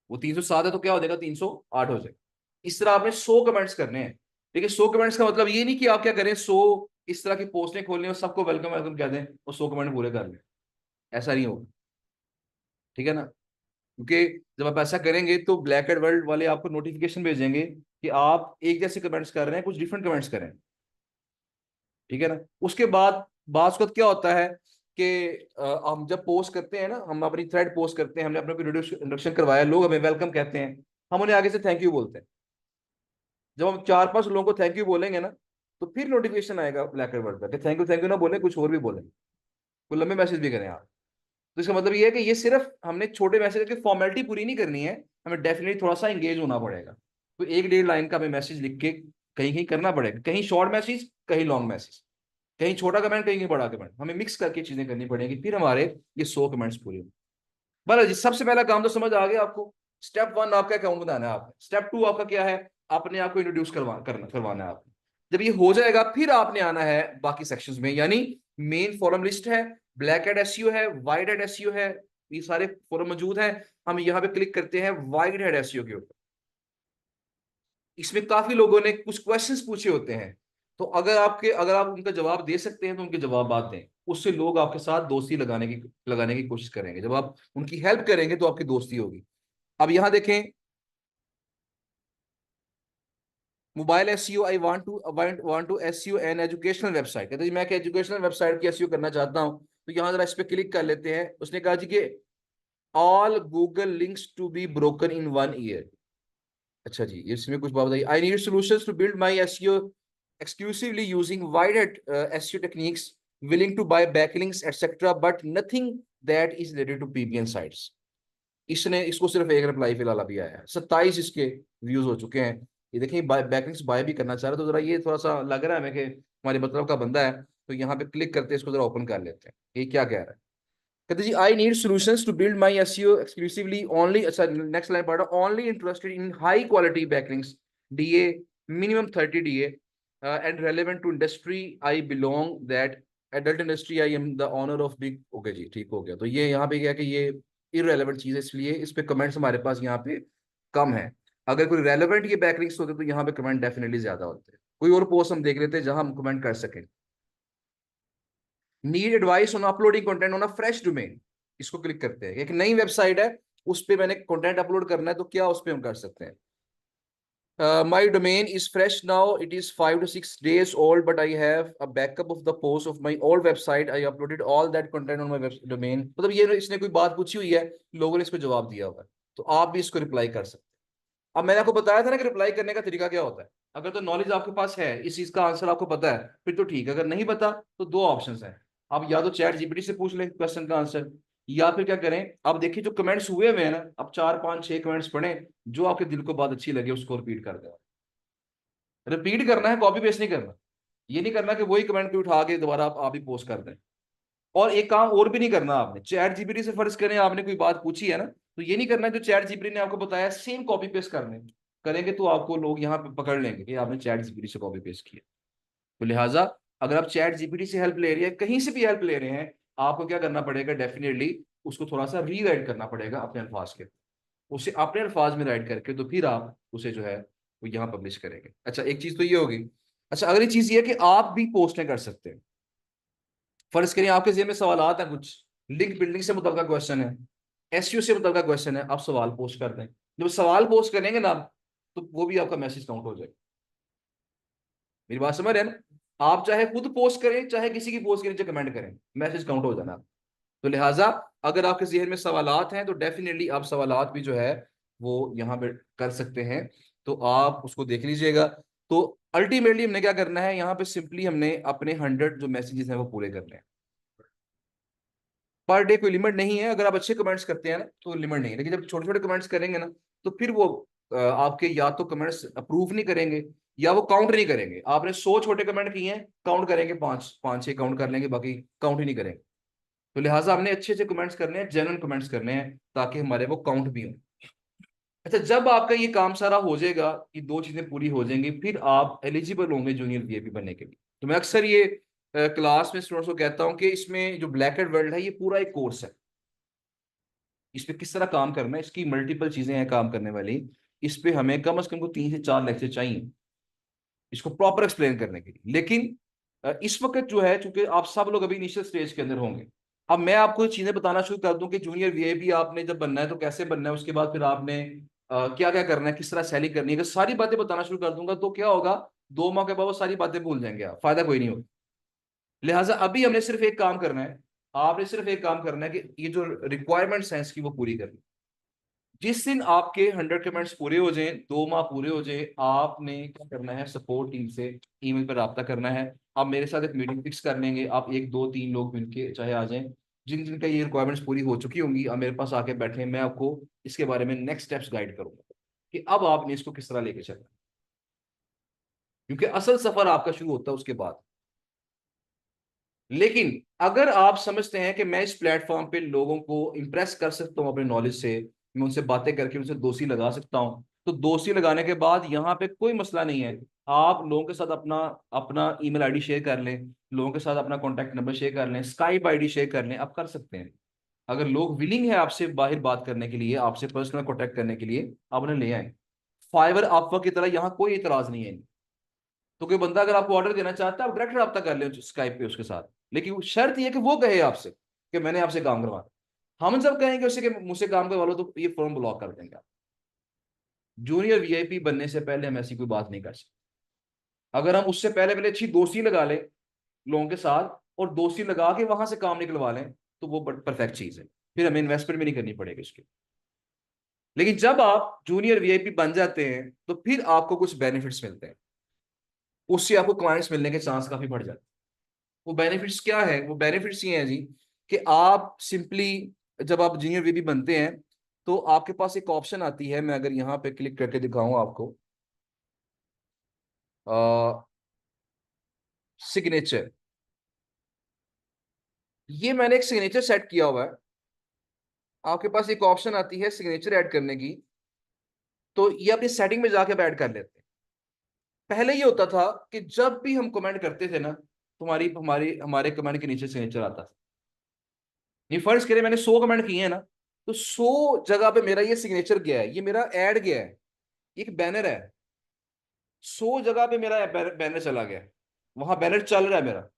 वो 307 है तो क्या हो जाएगा, 308 हो जाएगा। इस तरह आपने 100 कमेंट्स करने हैं। ठीक है, 100 कमेंट्स का मतलब ये नहीं कि आप क्या करें, 100 इस तरह की पोस्टें खोलने और सबको वेलकम वेलकम कह दें और 100 कमेंट पूरे कर लें। ऐसा नहीं होगा। ठीक है ना, क्योंकि जब आप ऐसा करेंगे तो ब्लैक एड वर्ल्ड वाले आपको नोटिफिकेशन भेजेंगे कि आप एक जैसे कमेंट्स कर रहे हैं, कुछ डिफरेंट कमेंट्स करें। ठीक है ना, उसके बाद बात का क्या होता है कि हम जब पोस्ट करते हैं ना, हम अपनी थ्रेड पोस्ट करते हैं, हमने अपना इंट्रोडक्शन करवाया, लोग हमें वेलकम कहते हैं, हम उन्हें आगे से थैंक यू बोलते हैं। जब हम 4-5 लोगों को थैंक यू बोलेंगे ना, तो फिर नोटिफिकेशन आएगा ब्लैक एंड व्हाइट का कि थैंक यू ना बोले, कुछ और भी बोले, कोई लंबे मैसेज भी करें आप। तो इसका मतलब ये है कि ये सिर्फ हमने छोटे मैसेज की फॉर्मेलिटी पूरी नहीं करनी है, हमें डेफिनेटली थोड़ा सा इंगेज होना पड़ेगा। तो 1-1.5 लाइन का हमें मैसेज लिख के कहीं कहीं करना पड़ेगा, कहीं शॉर्ट मैसेज, कहीं लॉन्ग मैसेज, कहीं छोटा कमेंट, कहीं बड़ा कमेंट, हमें मिक्स करके चीजें करनी पड़ेगी, फिर हमारे ये 100 कमेंट्स पूरे होंगे। बस जी, सबसे पहला काम तो समझ आ गया आपको। स्टेप 1 आपका अकाउंट बनाना है आपने। स्टेप 2 आपका क्या है, अपने आप को इंट्रोड्यूस करवाना है आपने। जब ये हो जाएगा फिर आपने आना है बाकी सेक्शंस में, यानी मेन फॉरम लिस्ट है, ब्लैक एड एसईओ है, वाइड एड एसईओ है, ये सारे फॉरम मौजूद हैं। हम यहाँ पे क्लिक करते हैं वाइड एड एसईओ के ऊपर। इसमें काफी लोगों ने कुछ क्वेश्चंस पूछे होते हैं, तो अगर आप उनका जवाब दे सकते हैं तो उनके जवाब बात दें। उससे लोग आपके साथ दोस्ती लगाने की कोशिश करेंगे। जब आप उनकी हेल्प करेंगे तो आपकी दोस्ती होगी। अब यहां देखें, mobile SEO, I want to SEO an educational website. कहते हैं मैं एजुकेशनल वेबसाइट की एसईओ करना चाहता हूं, तो यहां जरा इस पे क्लिक कर लेते हैं। उसने कहा जी कि all Google links to be broken in 1 year. अच्छा जी, इसमें कुछ बात बताइए। I need solutions to build my SEO exclusively using wide hat SEO techniques, willing to buy backlinks etc, but nothing that is related to PBN sites। इसने इसको सिर्फ एक रिप्लाई फिलहाल अभी आया है, 27 इसके व्यूज हो चुके हैं। ये देखिए, बैकलिंक्स बाय भी करना चाह रहे, तो जरा ये थोड़ा सा लग रहा है हमें कि हमारे मतलब का बंदा है। तो यहाँ पे क्लिक करते हैं, इसको जरा ओपन कर लेते हैं, ये क्या कह रहा है। कहते जी, I need solutions to build my SEO exclusively only, अच्छा नेक्स्ट लाइन पढ़ा, only interested in high quality backlinks, DA minimum 30 DA and relevant to industry I belong, that adult industry I am the owner of big. Okay जी, ठीक हो गया। तो ये यहाँ पे क्या है कि ये इररेलेवेंट चीज है, इसलिए इस पे कमेंट्स हमारे पास यहाँ पे कम है। अगर कोई रेलेवेंट ये बैकलिंक्स होते तो यहाँ पे कमेंट डेफिनेटली ज्यादा होते हैं। कोई और पोस्ट हम देख लेते हैं जहां हम कमेंट कर सकें। Need advice on uploading content on a fresh domain, इसको क्लिक करते हैं। एक नई वेबसाइट है, उस पे मैंने कंटेंट अपलोड करना है, तो क्या उस पे हम कर सकते हैं। My domain is fresh now. It is 5 to 6 days old, but I have a backup of the post of my old website. I uploaded all that content on my domain। मतलब ये इसने कोई बात पूछी हुई है, लोगों ने इस पे जवाब दिया हुआ है, तो आप भी इसको रिप्लाई कर सकते हैं। अब मैंने आपको बताया था ना कि रिप्लाई करने का तरीका क्या होता है। अगर तो नॉलेज आपके पास है, इस चीज का आंसर आपको पता है, फिर तो ठीक है। अगर नहीं पता तो दो ऑप्शन है, आप या तो चैट जीपीटी से पूछ लें क्वेश्चन का आंसर, या फिर क्या करें, आप देखिए जो कमेंट्स हुए हुए हैं ना, अब 4-5-6 कमेंट्स पढ़े, जो आपके दिल को बात अच्छी लगे उसको रिपीट कर दें। रिपीट करना है, कॉपी पेस्ट नहीं करना। ये नहीं करना कि वही कमेंट को उठा के दोबारा आप ही पोस्ट कर दें। और एक काम और भी नहीं करना आपने, चैट जीपीटी से फर्ज करें आपने कोई बात पूछी है ना, तो ये नहीं करना जो चैट जीपीटी ने आपको बताया सेम कॉपी पेस्ट करने। करेंगे तो आपको लोग यहाँ पे पकड़ लेंगे कि आपने चैट जीपीटी से कॉपी पेस्ट किया। तो लिहाजा अगर आप चैट जीपीटी से हेल्प ले रहे हैं, कहीं से भी हेल्प ले रहे हैं, आपको क्या करना पड़ेगा, डेफिनेटली उसको थोड़ा सा रीराइट करना पड़ेगा अपने अल्फाज के, उसे अपने अल्फाज में राइट करके, तो फिर आप उसे जो है वो यहाँ पब्लिश करेंगे। अच्छा, एक चीज तो ये होगी। अच्छा, अगली चीज ये है कि आप भी पोस्टें कर सकते हैं। फर्ज करिए आपके जेब में सवाल हैं कुछ, लिंक बिल्डिंग से मुतल्लिका क्वेश्चन है, एसईओ से मुतल्लिका क्वेश्चन है, आप सवाल पोस्ट कर दें। जब सवाल पोस्ट करेंगे ना, तो वो भी आपका मैसेज काउंट हो जाएगा। मेरी बात समझ रहे हैं ना, आप चाहे खुद पोस्ट करें, चाहे किसी की पोस्ट के नीचे कमेंट करें, मैसेज काउंट हो जाना। तो लिहाजा अगर आपके जहन में सवालात हैं, तो डेफिनेटली आप सवालात भी जो है वो यहाँ पे कर सकते हैं, तो आप उसको देख लीजिएगा। तो अल्टीमेटली हमने क्या करना है, यहाँ पे सिंपली हमने अपने 100 जो मैसेजेस हैं वो पूरे करने हैं। पर डे कोई लिमिट नहीं है, अगर आप अच्छे कमेंट्स करते हैं ना तो लिमिट नहीं है, लेकिन जब छोटे छोटे कमेंट्स करेंगे ना, तो फिर वो आपके या तो कमेंट्स अप्रूव नहीं करेंगे, या वो काउंट नहीं करेंगे। आपने 100 छोटे कमेंट किए हैं, काउंट करेंगे पांच पांच छह काउंट कर लेंगे, बाकी काउंट ही नहीं करेंगे। तो लिहाजा हमने अच्छे अच्छे कमेंट्स करने हैं, जेन्युइन कमेंट्स करने हैं, ताकि हमारे वो काउंट भी हो। अच्छा, जब आपका ये काम सारा हो जाएगा, ये दो चीजें पूरी हो जाएंगी, फिर आप एलिजिबल होंगे जूनियर वीआईपी बनने के लिए। तो मैं अक्सर ये क्लास में स्टूडेंट्स को कहता हूँ कि इसमें जो ब्लैक एंड वर्ल्ड है, ये पूरा एक कोर्स है। इस पे किस तरह काम करना है, इसकी मल्टीपल चीजें हैं काम करने वाली। इस पे हमें कम से कम को 3 से 4 लेक्चर चाहिए इसको प्रॉपर एक्सप्लेन करने के लिए। लेकिन इस वक्त जो है, चूंकि आप सब लोग अभी इनिशियल स्टेज के अंदर होंगे, अब मैं आपको चीजें बताना शुरू कर दूं कि जूनियर वीआईपी आपने जब बनना है तो कैसे बनना है, उसके बाद फिर आपने क्या क्या करना है, किस तरह सेलिंग करनी है, अगर सारी बातें बताना शुरू कर दूंगा तो क्या होगा, 2 माह के बाद वो सारी बातें भूल जाएंगे आप, फायदा कोई नहीं होगा। लिहाजा अभी हमने सिर्फ एक काम करना है, आपने सिर्फ एक काम करना है कि ये जो रिक्वायरमेंट्स हैं इसकी वो पूरी करनी। जिस दिन आपके 100 कमेंट्स पूरे हो जाएं, 2 माह पूरे हो जाए, आपने क्या करना है, सपोर्ट टीम से ईमेल पर राब्ता करना है। आप मेरे साथ एक मीटिंग फिक्स कर लेंगे, आप 1 2 3 लोग मिलके चाहे आ जाएं, जिन जिनका ये रिक्वायरमेंट्स पूरी हो चुकी होंगी, आप मेरे पास आके बैठे, मैं आपको इसके बारे में नेक्स्ट स्टेप्स गाइड करूंगा कि अब आपने इसको किस तरह लेके चलना है। क्योंकि असल सफर आपका शुरू होता है उसके बाद। लेकिन अगर आप समझते हैं कि मैं इस प्लेटफॉर्म पे लोगों को इंप्रेस कर सकता हूं अपने नॉलेज से, मैं उनसे बातें करके उनसे दोस्ती लगा सकता हूं, तो दोस्ती लगाने के बाद यहाँ पे कोई मसला नहीं है। आप लोगों के साथ अपना अपना ईमेल आईडी शेयर कर लें, लोगों के साथ अपना कॉन्टैक्ट नंबर शेयर कर लें, स्काइप आईडी शेयर कर लें, आप कर सकते हैं। अगर लोग विलिंग है आपसे बाहर बात करने के लिए, आपसे पर्सनल कॉन्टैक्ट करने के लिए, आप उन्हें ले आए। फाइवर अपवर्क की तरह यहाँ कोई इतराज नहीं है। तो कोई बंदा अगर आपको ऑर्डर देना चाहता है, आप डायरेक्ट रब्ता कर ले स्काइप पे उसके साथ। लेकिन शर्त यह है कि वो कहे आपसे कि मैंने आपसे काम करवा। हम जब कहेंगे उसे कि मुझसे काम करवा लो, तो ये फॉर्म ब्लॉक कर देंगे आप। जूनियर वीआईपी बनने से पहले हम ऐसी कोई बात नहीं कर सकते। अगर हम उससे पहले पहले अच्छी दोस्ती लगा लें लोगों के साथ, और दोस्ती लगा के वहां से काम निकलवा लें, तो वो परफेक्ट चीज है। फिर हमें इन्वेस्टमेंट भी नहीं करनी पड़ेगी उसके। लेकिन जब आप जूनियर वीआईपी बन जाते हैं, तो फिर आपको कुछ बेनिफिट्स मिलते हैं। उससे आपको क्लाइंट्स मिलने के चांस काफी बढ़ जाते हैं। वो बेनिफिट्स क्या है, वो बेनिफिट्स ये हैं जी, कि आप सिंपली जब आप जूनियर वीबी बनते हैं, तो आपके पास एक ऑप्शन आती है, मैं अगर यहाँ पे क्लिक करके दिखाऊं आपको, सिग्नेचर। ये मैंने एक सिग्नेचर सेट किया हुआ है। आपके पास एक ऑप्शन आती है सिग्नेचर ऐड करने की, तो ये अपनी सेटिंग में जाके ऐड कर लेते हैं। पहले ये होता था कि जब भी हम कमेंट करते थे ना, तुम्हारी हमारी हमारे कमेंट के नीचे सिग्नेचर आता था। ये फर्ज करें मैंने 100 कमेंट किए हैं ना, तो 100 जगह पे मेरा ये सिग्नेचर गया है, ये मेरा ऐड गया है, एक बैनर है। 100 जगह पे मेरा बैनर चला गया, वहां बैनर चल रहा है मेरा।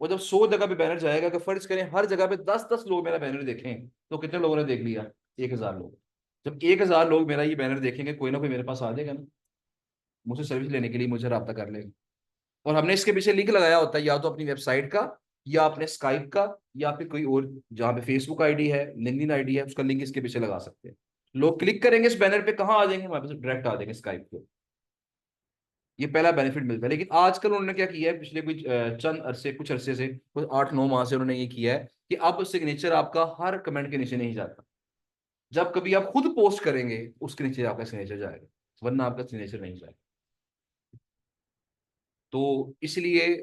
वो जब 100 जगह पे बैनर जाएगा, कि फर्ज करें हर जगह पे 10 10 लोग मेरा बैनर देखें, तो कितने लोगों ने देख लिया? 1,000 लोग। जब 1,000 लोग मेरा ये बैनर देखेंगे, कोई ना कोई मेरे पास आ जाएगा ना, मुझसे सर्विस लेने के लिए मुझे रब्ता कर लेगा। और हमने इसके पीछे लिंक लगाया होता है, या तो अपनी वेबसाइट का, या अपने स्काइप का, या फिर कोई और, जहाँ पे फेसबुक आईडी है, लिंक्डइन आईडी है, उसका लिंक इसके पीछे लगा सकते हैं। लोग क्लिक करेंगे इस बैनर पे, कहाँ आ जाएंगे? हमारे पास डायरेक्ट आ जाएंगे स्काइप पे। ये पहला बेनिफिट मिलता है। लेकिन आजकल उन्होंने क्या किया है, पिछले कुछ चंद अरसे, कुछ अरसे से, कुछ 8 9 माह से उन्होंने ये किया है कि अब सिग्नेचर आपका हर कमेंट के नीचे नहीं जाता। जब कभी आप खुद पोस्ट करेंगे, उसके नीचे आपका सिग्नेचर जाएगा, वरना आपका सिग्नेचर नहीं जाएगा। तो इसलिए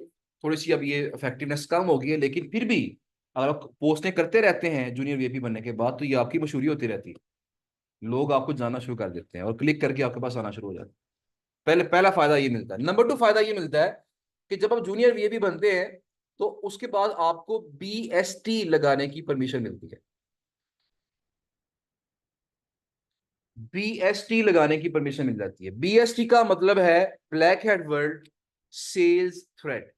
थोड़ी सी अब ये इफेक्टिवनेस कम हो गई है, लेकिन फिर भी अगर आप पोस्टें करते रहते हैं जूनियर वीआईपी बनने के बाद, तो ये आपकी मशहूरी होती रहती है। लोग आपको जानना शुरू कर देते हैं और क्लिक करके आपके पास आना शुरू हो जाता है। पहला फायदा ये मिलता है। नंबर 2 फायदा ये मिलता है कि जब आप जूनियर वीआईपी बनते हैं, तो उसके बाद आपको बीएसटी लगाने की परमिशन मिलती है। बीएसटी लगाने की परमिशन मिल जाती है। बीएसटी का मतलब है black head world sales thread.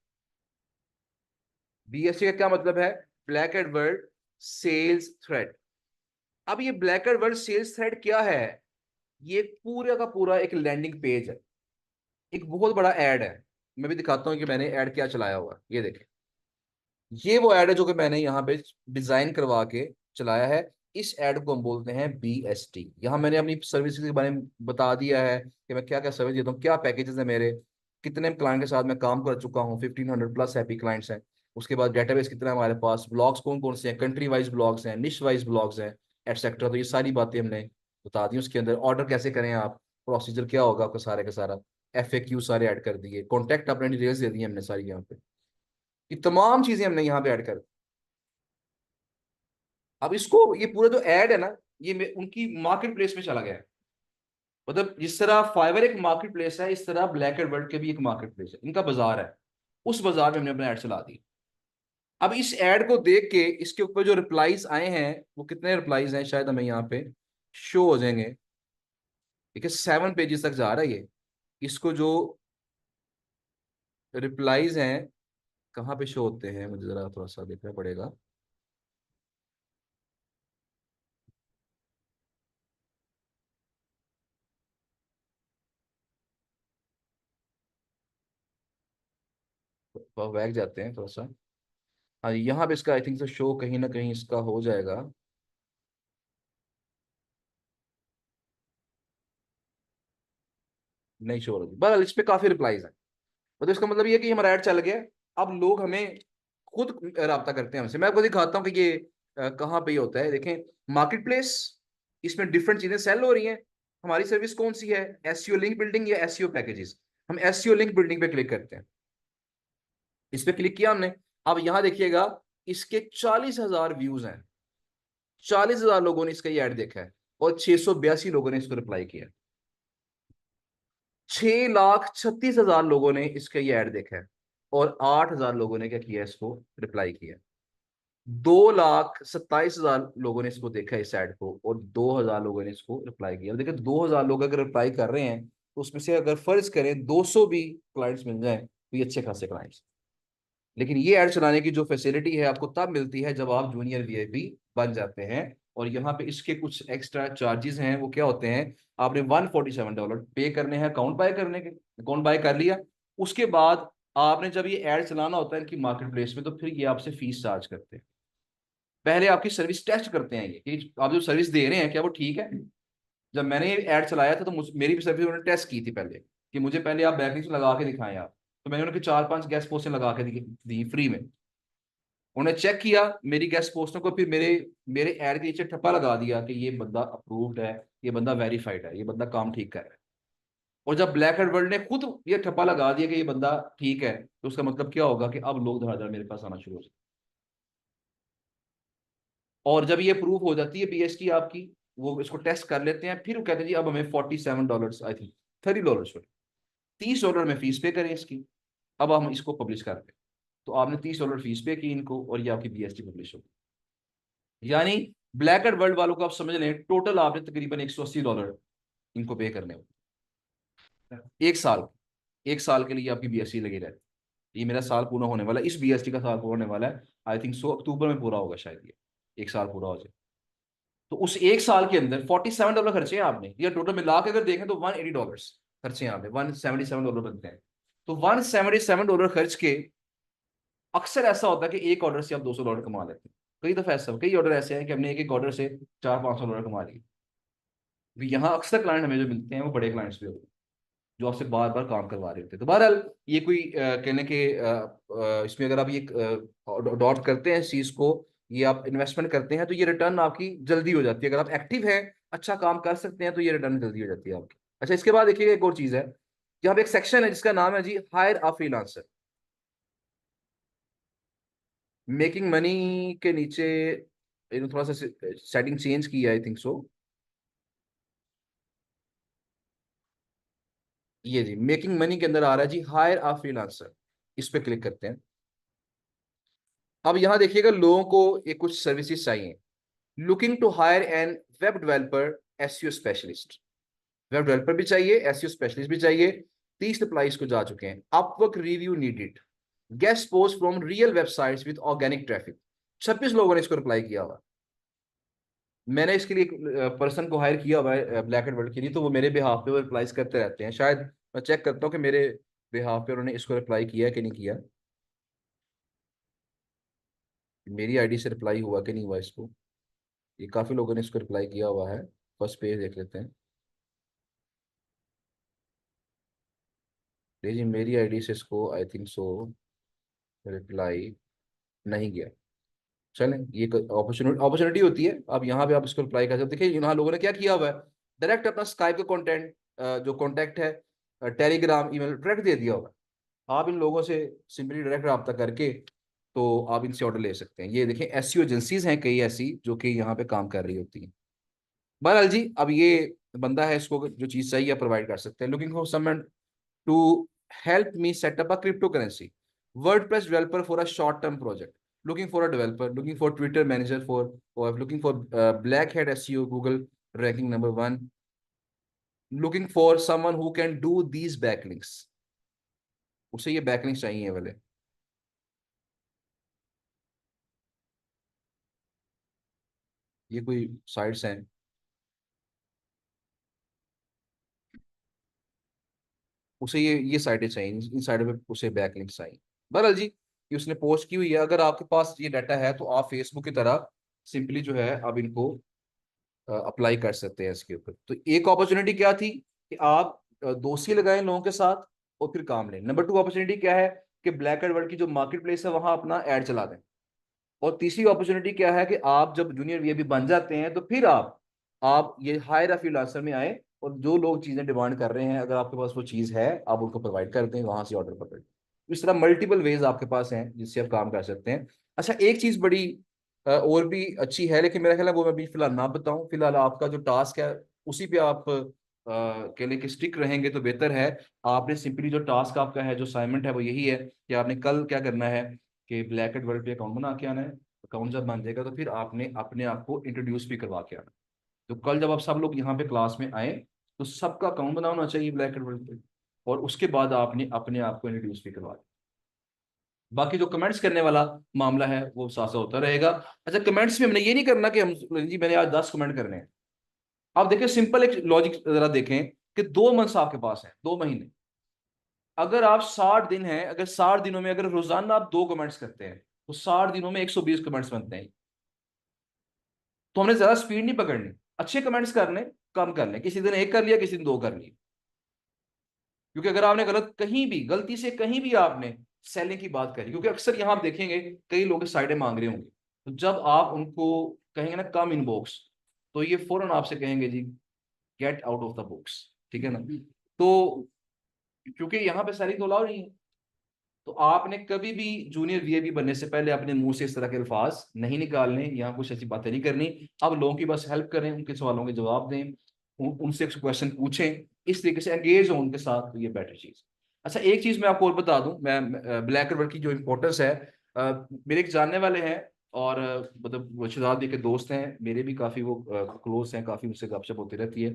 BST का क्या मतलब है? Black head word sales thread. अब ये black head word sales thread क्या है? ये पूरा का पूरा एक लैंडिंग पेज है, एक बहुत बड़ा एड है। मैं भी दिखाता हूं कि मैंने एड क्या चलाया हुआ है। ये देखें, ये वो एड है जो कि मैंने यहाँ पे डिजाइन करवा के चलाया है। इस एड को हम बोलते हैं बीएसटी। यहाँ मैंने अपनी सर्विस के बारे में बता दिया है कि मैं क्या क्या सर्विस देता हूँ, क्या पैकेजेस है मेरे, कितने क्लाइंट के साथ मैं काम कर चुका हूँ, 1500+ हैप्पी क्लाइंट्स हैं। उसके बाद डेटाबेस कितना है हमारे पास, ब्लॉग्स कौन कौन से हैं, कंट्री वाइज ब्लॉग्स हैं, निश वाइज ब्लॉग्स हैं, एटसेट्रा। तो ये सारी बातें हमने बता दी। उसके अंदर ऑर्डर कैसे करें आप, प्रोसीजर क्या होगा आपका सारे का सारा, FAQ सारे ऐड कर दिए, कॉन्टैक्ट अपने डिटेल्स दे दिए हमने सारी यहाँ पे, ये तमाम चीजें हमने यहाँ पे ऐड कर। अब इसको ये पूरा जो ऐड है ना, ये उनकी मार्केट प्लेस में चला गया है। मतलब जिस तरह फाइवर एक मार्केट प्लेस है, इस तरह ब्लैक एंड वर्ल्ड के भी एक मार्केट प्लेस है, इनका बाजार है। उस बाजार में हमने अपना ऐड चला दी। अब इस ऐड को देख के इसके ऊपर जो रिप्लाईज आए हैं, वो कितने रिप्लाईज हैं शायद हमें यहाँ पे शो हो जाएंगे। देखिए 7 पेजेस तक जा रहा है ये। इसको जो रिप्लाईज हैं कहाँ पे शो होते हैं, मुझे जरा थोड़ा सा देखना पड़ेगा। तो बैग जाते हैं थोड़ा सा। हाँ यहाँ पे इसका आई थिंक से शो कहीं ना कहीं इसका हो जाएगा। नहीं शो हो रही, बहरहाल इस पे काफी रिप्लाईज हैं। मतलब इसका मतलब ये है कि हमारा ऐड चल गया। अब लोग हमें खुद राब्ता करते हैं हमसे। मैं आपको दिखाता हूँ कि ये कहाँ पे ये होता है। देखें मार्केट प्लेस, इसमें डिफरेंट चीजें सेल हो रही हैं। हमारी सर्विस कौन सी है, एसईओ लिंक बिल्डिंग या एसईओ पैकेजेस। हम एसईओ लिंक बिल्डिंग पे क्लिक करते हैं। इस पे क्लिक किया हमने। अब यहां देखिएगा इसके 40,000 व्यूज हैं। 40,000 लोगों ने इसका ये ऐड देखा है और 682 लोगों ने इसको रिप्लाई किया। 6,36,000 लोगों ने इसका ये ऐड देखा है और 8,000 लोगों ने क्या किया, इसको रिप्लाई किया। 2,27,000 लोगों ने इसको देखा इस ऐड को और 2,000 लोगों ने इसको रिप्लाई किया। देखिए 2,000 लोग अगर रिप्लाई कर रहे हैं तो उसमें से अगर फर्ज करें 200 भी क्लाइंट्स मिल जाए तो ये अच्छे खासे क्लाइंट्स। लेकिन ये ऐड चलाने की जो फैसिलिटी है आपको तब मिलती है जब आप जूनियर वीआईपी बन जाते हैं। और यहाँ पे इसके कुछ एक्स्ट्रा चार्जेस हैं, वो क्या होते हैं। आपने $147 पे करने हैं अकाउंट बाय करने के, अकाउंट बाय कर लिया। उसके बाद आपने जब ये ऐड चलाना होता है इनकी मार्केट प्लेस में, तो फिर ये आपसे फीस चार्ज करते हैं। पहले आपकी सर्विस टेस्ट करते हैं ये कि आप जो सर्विस दे रहे हैं क्या वो ठीक है। जब मैंने ये ऐड चलाया था तो मेरी भी सर्विस उन्होंने टेस्ट की थी पहले, कि मुझे पहले आप बैकलिंक्स लगा के दिखाएं आप। तो मैंने उनके 4-5 गेस्ट पोस्टें लगा के दी फ्री में। उन्होंने चेक किया मेरी गेस्ट पोस्टों को, फिर मेरे मेरे ऐड के नीचे ठप्पा लगा दिया कि ये बंदा अप्रूव्ड है, ये बंदा वेरीफाइड है, ये बंदा काम ठीक कर रहा है। और जब ब्लैक हेड वर्ल्ड ने खुद ये ठप्पा लगा दिया कि ये बंदा ठीक है, तो उसका मतलब क्या होगा कि अब लोग धड़ाधड़ मेरे पास आना शुरू हो जाए। और जब ये प्रूव हो जाती है पीएचडी आपकी, वो इसको टेस्ट कर लेते हैं, फिर वो कहते हैं जी अब हमें $47 आई थिंक $30 सॉरी $30 में फीस पे करें इसकी। अब हम इसको पब्लिश कर रहे हैं। तो आपने $30 फीस पे की इनको और ये आपकी बीएसटी पब्लिश होगी। यानी ब्लैक एंड वर्ल्ड वालों को आप समझ लें टोटल आपने तकरीबन $180 इनको पे करने होते, 1 साल। 1 साल के लिए आपकी बीएसटी लगी रहती है। ये मेरा साल पूरा होने वाला है, इस बीएसटी का साल पूरा होने वाला है। आई थिंक सो अक्टूबर में पूरा होगा शायद ये 1 साल पूरा हो जाए। तो उस 1 साल के अंदर $47 खर्चे हैं आपने, या टोटल मिला के अगर देखें तो $180 खर्चे हैं आपने, $177 बनते हैं। तो $177 खर्च के अक्सर ऐसा होता है कि एक ऑर्डर से आप $200 कमा लेते हैं। कई दफा ऐसा, कई ऑर्डर ऐसे हैं कि हमने एक एक ऑर्डर से 400-500 कमा लिए। तो यहाँ अक्सर क्लाइंट हमें जो मिलते हैं वो बड़े क्लाइंट्स भी होते हैं जो आपसे बार बार काम करवा रहे होते हैं। तो बहरहाल ये कोई कहने के इसमें अगर आप ये डॉट करते हैं इस चीज को, ये आप इन्वेस्टमेंट करते हैं तो ये रिटर्न आपकी जल्दी हो जाती है। अगर आप एक्टिव हैं, अच्छा काम कर सकते हैं, तो ये रिटर्न जल्दी हो जाती है आपकी। अच्छा इसके बाद देखिएगा एक और चीज है, यहाँ पे एक सेक्शन है जिसका नाम है जी hire a freelancer. Making money के नीचे इन्होंने थोड़ा सा सेटिंग चेंज की है आई थिंक सो। ये जी मेकिंग मनी के अंदर आ रहा है जी हायर अ फ्रीलांसर। इस पे क्लिक करते हैं। अब यहां देखिएगा लोगों को ये कुछ सर्विसेज चाहिए। Looking to hire an web developer SEO specialist. Web developer भी चाहिए, एसईओ स्पेशलिस्ट भी चाहिए। 30 रिप्लाई इसको जा चुके हैं। Upwork review needed, guest post from real websites with organic traffic. 26 लोगों ने इसको रिप्लाई किया हुआ। मैंने इसके लिए एक पर्सन को हायर किया हुआ है ब्लैक एंड वर्ल्ड के लिए, तो वो मेरे बिहाफ पे वो रिप्लाईज करते रहते हैं। शायद मैं चेक करता हूँ कि मेरे बिहाफ पे उन्होंने इसको रिप्लाई किया कि नहीं किया, मेरी आईडी से रिप्लाई हुआ कि नहीं हुआ इसको। ये काफी लोगों ने इसको रिप्लाई किया हुआ है। फर्स्ट पेज देख लेते हैं। जी मेरी आईडी से इसको आई थिंक सो रिप्लाई नहीं किया। चलें ये अपॉर्चुनिटी अपॉर्चुनिटी होती है। अब यहाँ पे आप इसको रिप्लाई कर सकते। देखिए यहाँ लोगों ने क्या किया हुआ है, डायरेक्ट अपना स्काइप का कंटेंट जो कॉन्टैक्ट है टेलीग्राम, ईमेल डायरेक्ट दे दिया होगा। आप इन लोगों से सिंपली डायरेक्ट रब्ता करके तो आप इनसे ऑर्डर ले सकते हैं। ये देखें एसईओ एजेंसीज हैं कई ऐसी जो कि यहाँ पे काम कर रही होती हैं। बहरहाल जी, अब ये बंदा है, इसको जो चीज़ चाहिए प्रोवाइड कर सकते हैं। Looking for someone to help me set up a cryptocurrency WordPress developer for a short term project, looking for a developer, looking for Twitter manager for, or looking for black hat SEO Google ranking number 1, looking for someone who can do these backlinks। उसे ये backlinks चाहिए वाले। ये कोई sites हैं, उसे ये साइटें चाहिए, इन साइटों पे उसे बैकलिंक्स चाहिए। बहरहाल जी, ये उसने पोस्ट की हुई है। अगर आपके पास ये डाटा है तो आप फेसबुक की तरह सिंपली जो है अब इनको अप्लाई कर सकते हैं इसके ऊपर। तो एक अपॉर्चुनिटी क्या थी कि आप दोस्ती लगाएं लोगों के साथ और फिर काम लें। नंबर 2 अपॉर्चुनिटी क्या है कि ब्लैक एंड वर्ल्ड की जो मार्केट प्लेस है वहां अपना एड चला दें। और तीसरी अपॉर्चुनिटी क्या है कि आप जब जूनियर वीआईपी बन जाते हैं तो फिर आप ये हायर फ्रीलांसर में आए और जो लोग चीजें डिमांड कर रहे हैं, अगर आपके पास वो चीज है आप उनको प्रोवाइड कर दें, वहां से ऑर्डर पकड़। इस तरह मल्टीपल वेज आपके पास हैं जिससे आप काम कर सकते हैं। अच्छा, एक चीज बड़ी और भी अच्छी है, लेकिन मेरा ख्याल है वो मैं अभी फिलहाल ना बताऊं। फिलहाल आपका जो टास्क है उसी पे आप कह लें कि स्टिक रहेंगे तो बेहतर है। आपने सिंपली जो टास्क आपका है, जो असाइनमेंट है वो यही है कि आपने कल क्या करना है कि ब्लैक एंड वर्ल्ड पे अकाउंट बना के आना है। अकाउंट जब बन जाएगा तो फिर आपने अपने आप को इंट्रोड्यूस भी करवा के आना। तो कल जब आप सब लोग यहाँ पे क्लास में आए तो सबका अकाउंट बना होना चाहिए ब्लैक एंड वर्ल्ड पे, और उसके बाद आपने अपने आप को इंट्रोड्यूस भी करवा। बाकी जो कमेंट्स करने वाला मामला है वो साथ साथ होता रहेगा। अच्छा, कमेंट्स में हमने ये नहीं करना कि हम जी मैंने आज 10 कमेंट करने हैं। आप देखें, सिंपल एक लॉजिक जरा देखें कि 2 मंथ्स आपके पास है, 2 महीने। अगर आप 60 दिन हैं, अगर 60 दिनों में अगर रोजाना आप 2 कमेंट्स करते हैं तो 60 दिनों में 120 कमेंट्स बनते हैं। तो हमने ज्यादा स्पीड नहीं पकड़नी, अच्छे कमेंट्स कर लें, कम कर लें, किसी दिन एक कर लिया, किसी दिन 2 कर लिया। क्योंकि अगर आपने गलत कहीं भी गलती से कहीं भी आपने सेलिंग की बात करी, क्योंकि अक्सर यहां आप देखेंगे कई लोग साइडें मांग रहे होंगे, तो जब आप उनको कहेंगे ना कम इनबॉक्स, तो ये फौरन आपसे कहेंगे जी get out of the box. ठीक है ना? तो क्योंकि यहाँ पे सेलिंग तो अलाउ नहीं है, तो आपने कभी भी जूनियर वीआईपी बनने से पहले अपने मुंह से इस तरह के अल्फाज नहीं निकालने, यहाँ कुछ ऐसी बातें नहीं करनी। आप लोगों की बस हेल्प करें, उनके सवालों के जवाब दें, उनसे क्वेश्चन पूछें, इस तरीके से एंगेज हो उनके साथ, तो ये बेटर चीज। अच्छा, एक चीज मैं आपको और बता दूं, मैं ब्लैक वर्क की जो इंपॉर्टेंस है, मेरे एक जानने वाले हैं और मतलब वो शहजाद जी के दोस्त हैं, मेरे भी काफी वो क्लोज हैं, काफी उनसे गपशप होती रहती है।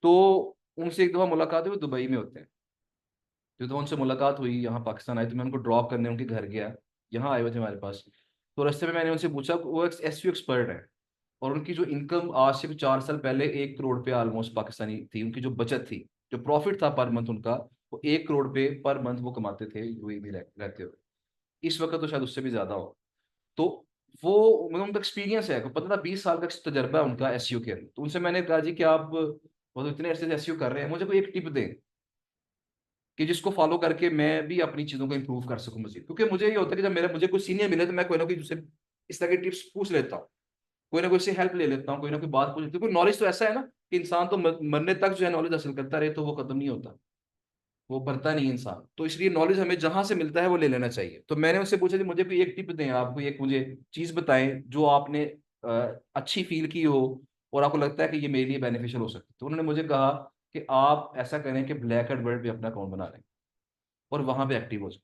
तो उनसे एक दफा मुलाकात हुई, वो दुबई में होते हैं। तो उनसे मुलाकात हुई, यहाँ पाकिस्तान आए तो मैं उनको ड्रॉप करने उनके घर गया। यहाँ आए हुए थे हमारे पास। तो रास्ते में मैंने उनसे पूछा, वो एक एसईओ एक्सपर्ट है, और उनकी जो इनकम आज से 4 साल पहले 1 करोड़ पे ऑलमोस्ट पाकिस्तानी थी। उनकी जो बचत थी, जो प्रॉफिट था पर मंथ उनका, वो 1 करोड़ पे पर मंथ वो कमाते थे यूएई में रहते हुए। इस वक्त तो शायद उससे भी ज्यादा हो। तो वो मतलब उनका एक्सपीरियंस है, 15-20 साल का तजर्बा है उनका एसईओ के अंदर। तो उनसे मैंने कहा जी कि आप मतलब इतने अरसे से एसईओ कर रहे हैं, मुझे कोई एक टिप दें कि जिसको फॉलो करके मैं भी अपनी चीजों को इंप्रूव कर सकूं मजीद। क्योंकि मुझे ये होता है कि जब मेरा मुझे कोई सीनियर मिले तो मैं कोई ना कोई उससे इस तरह की टिप्स पूछ लेता हूँ, कोई ना कोई से हेल्प ले लेता हूँ, कोई ना कोई बात पूछ लेता हूँ। क्योंकि नॉलेज तो ऐसा है ना कि इंसान तो मरने तक जो है नॉलेज हासिल करता रहे तो वो खत्म नहीं होता, वो बढ़ता नहीं इंसान। तो इसलिए नॉलेज हमें जहां से मिलता है वो ले लेना चाहिए। तो मैंने उससे पूछा कि मुझे कोई एक टिप दें, आप कोई एक मुझे चीज बताएं जो आपने अच्छी फील की हो और आपको लगता है कि ये मेरे लिए बेनिफिशियल हो सकती है। तो उन्होंने मुझे कहा कि आप ऐसा करें कि ब्लैक एंड वर्ल्ड पे अपना अकाउंट बना लें और वहां पे एक्टिव हो जाए।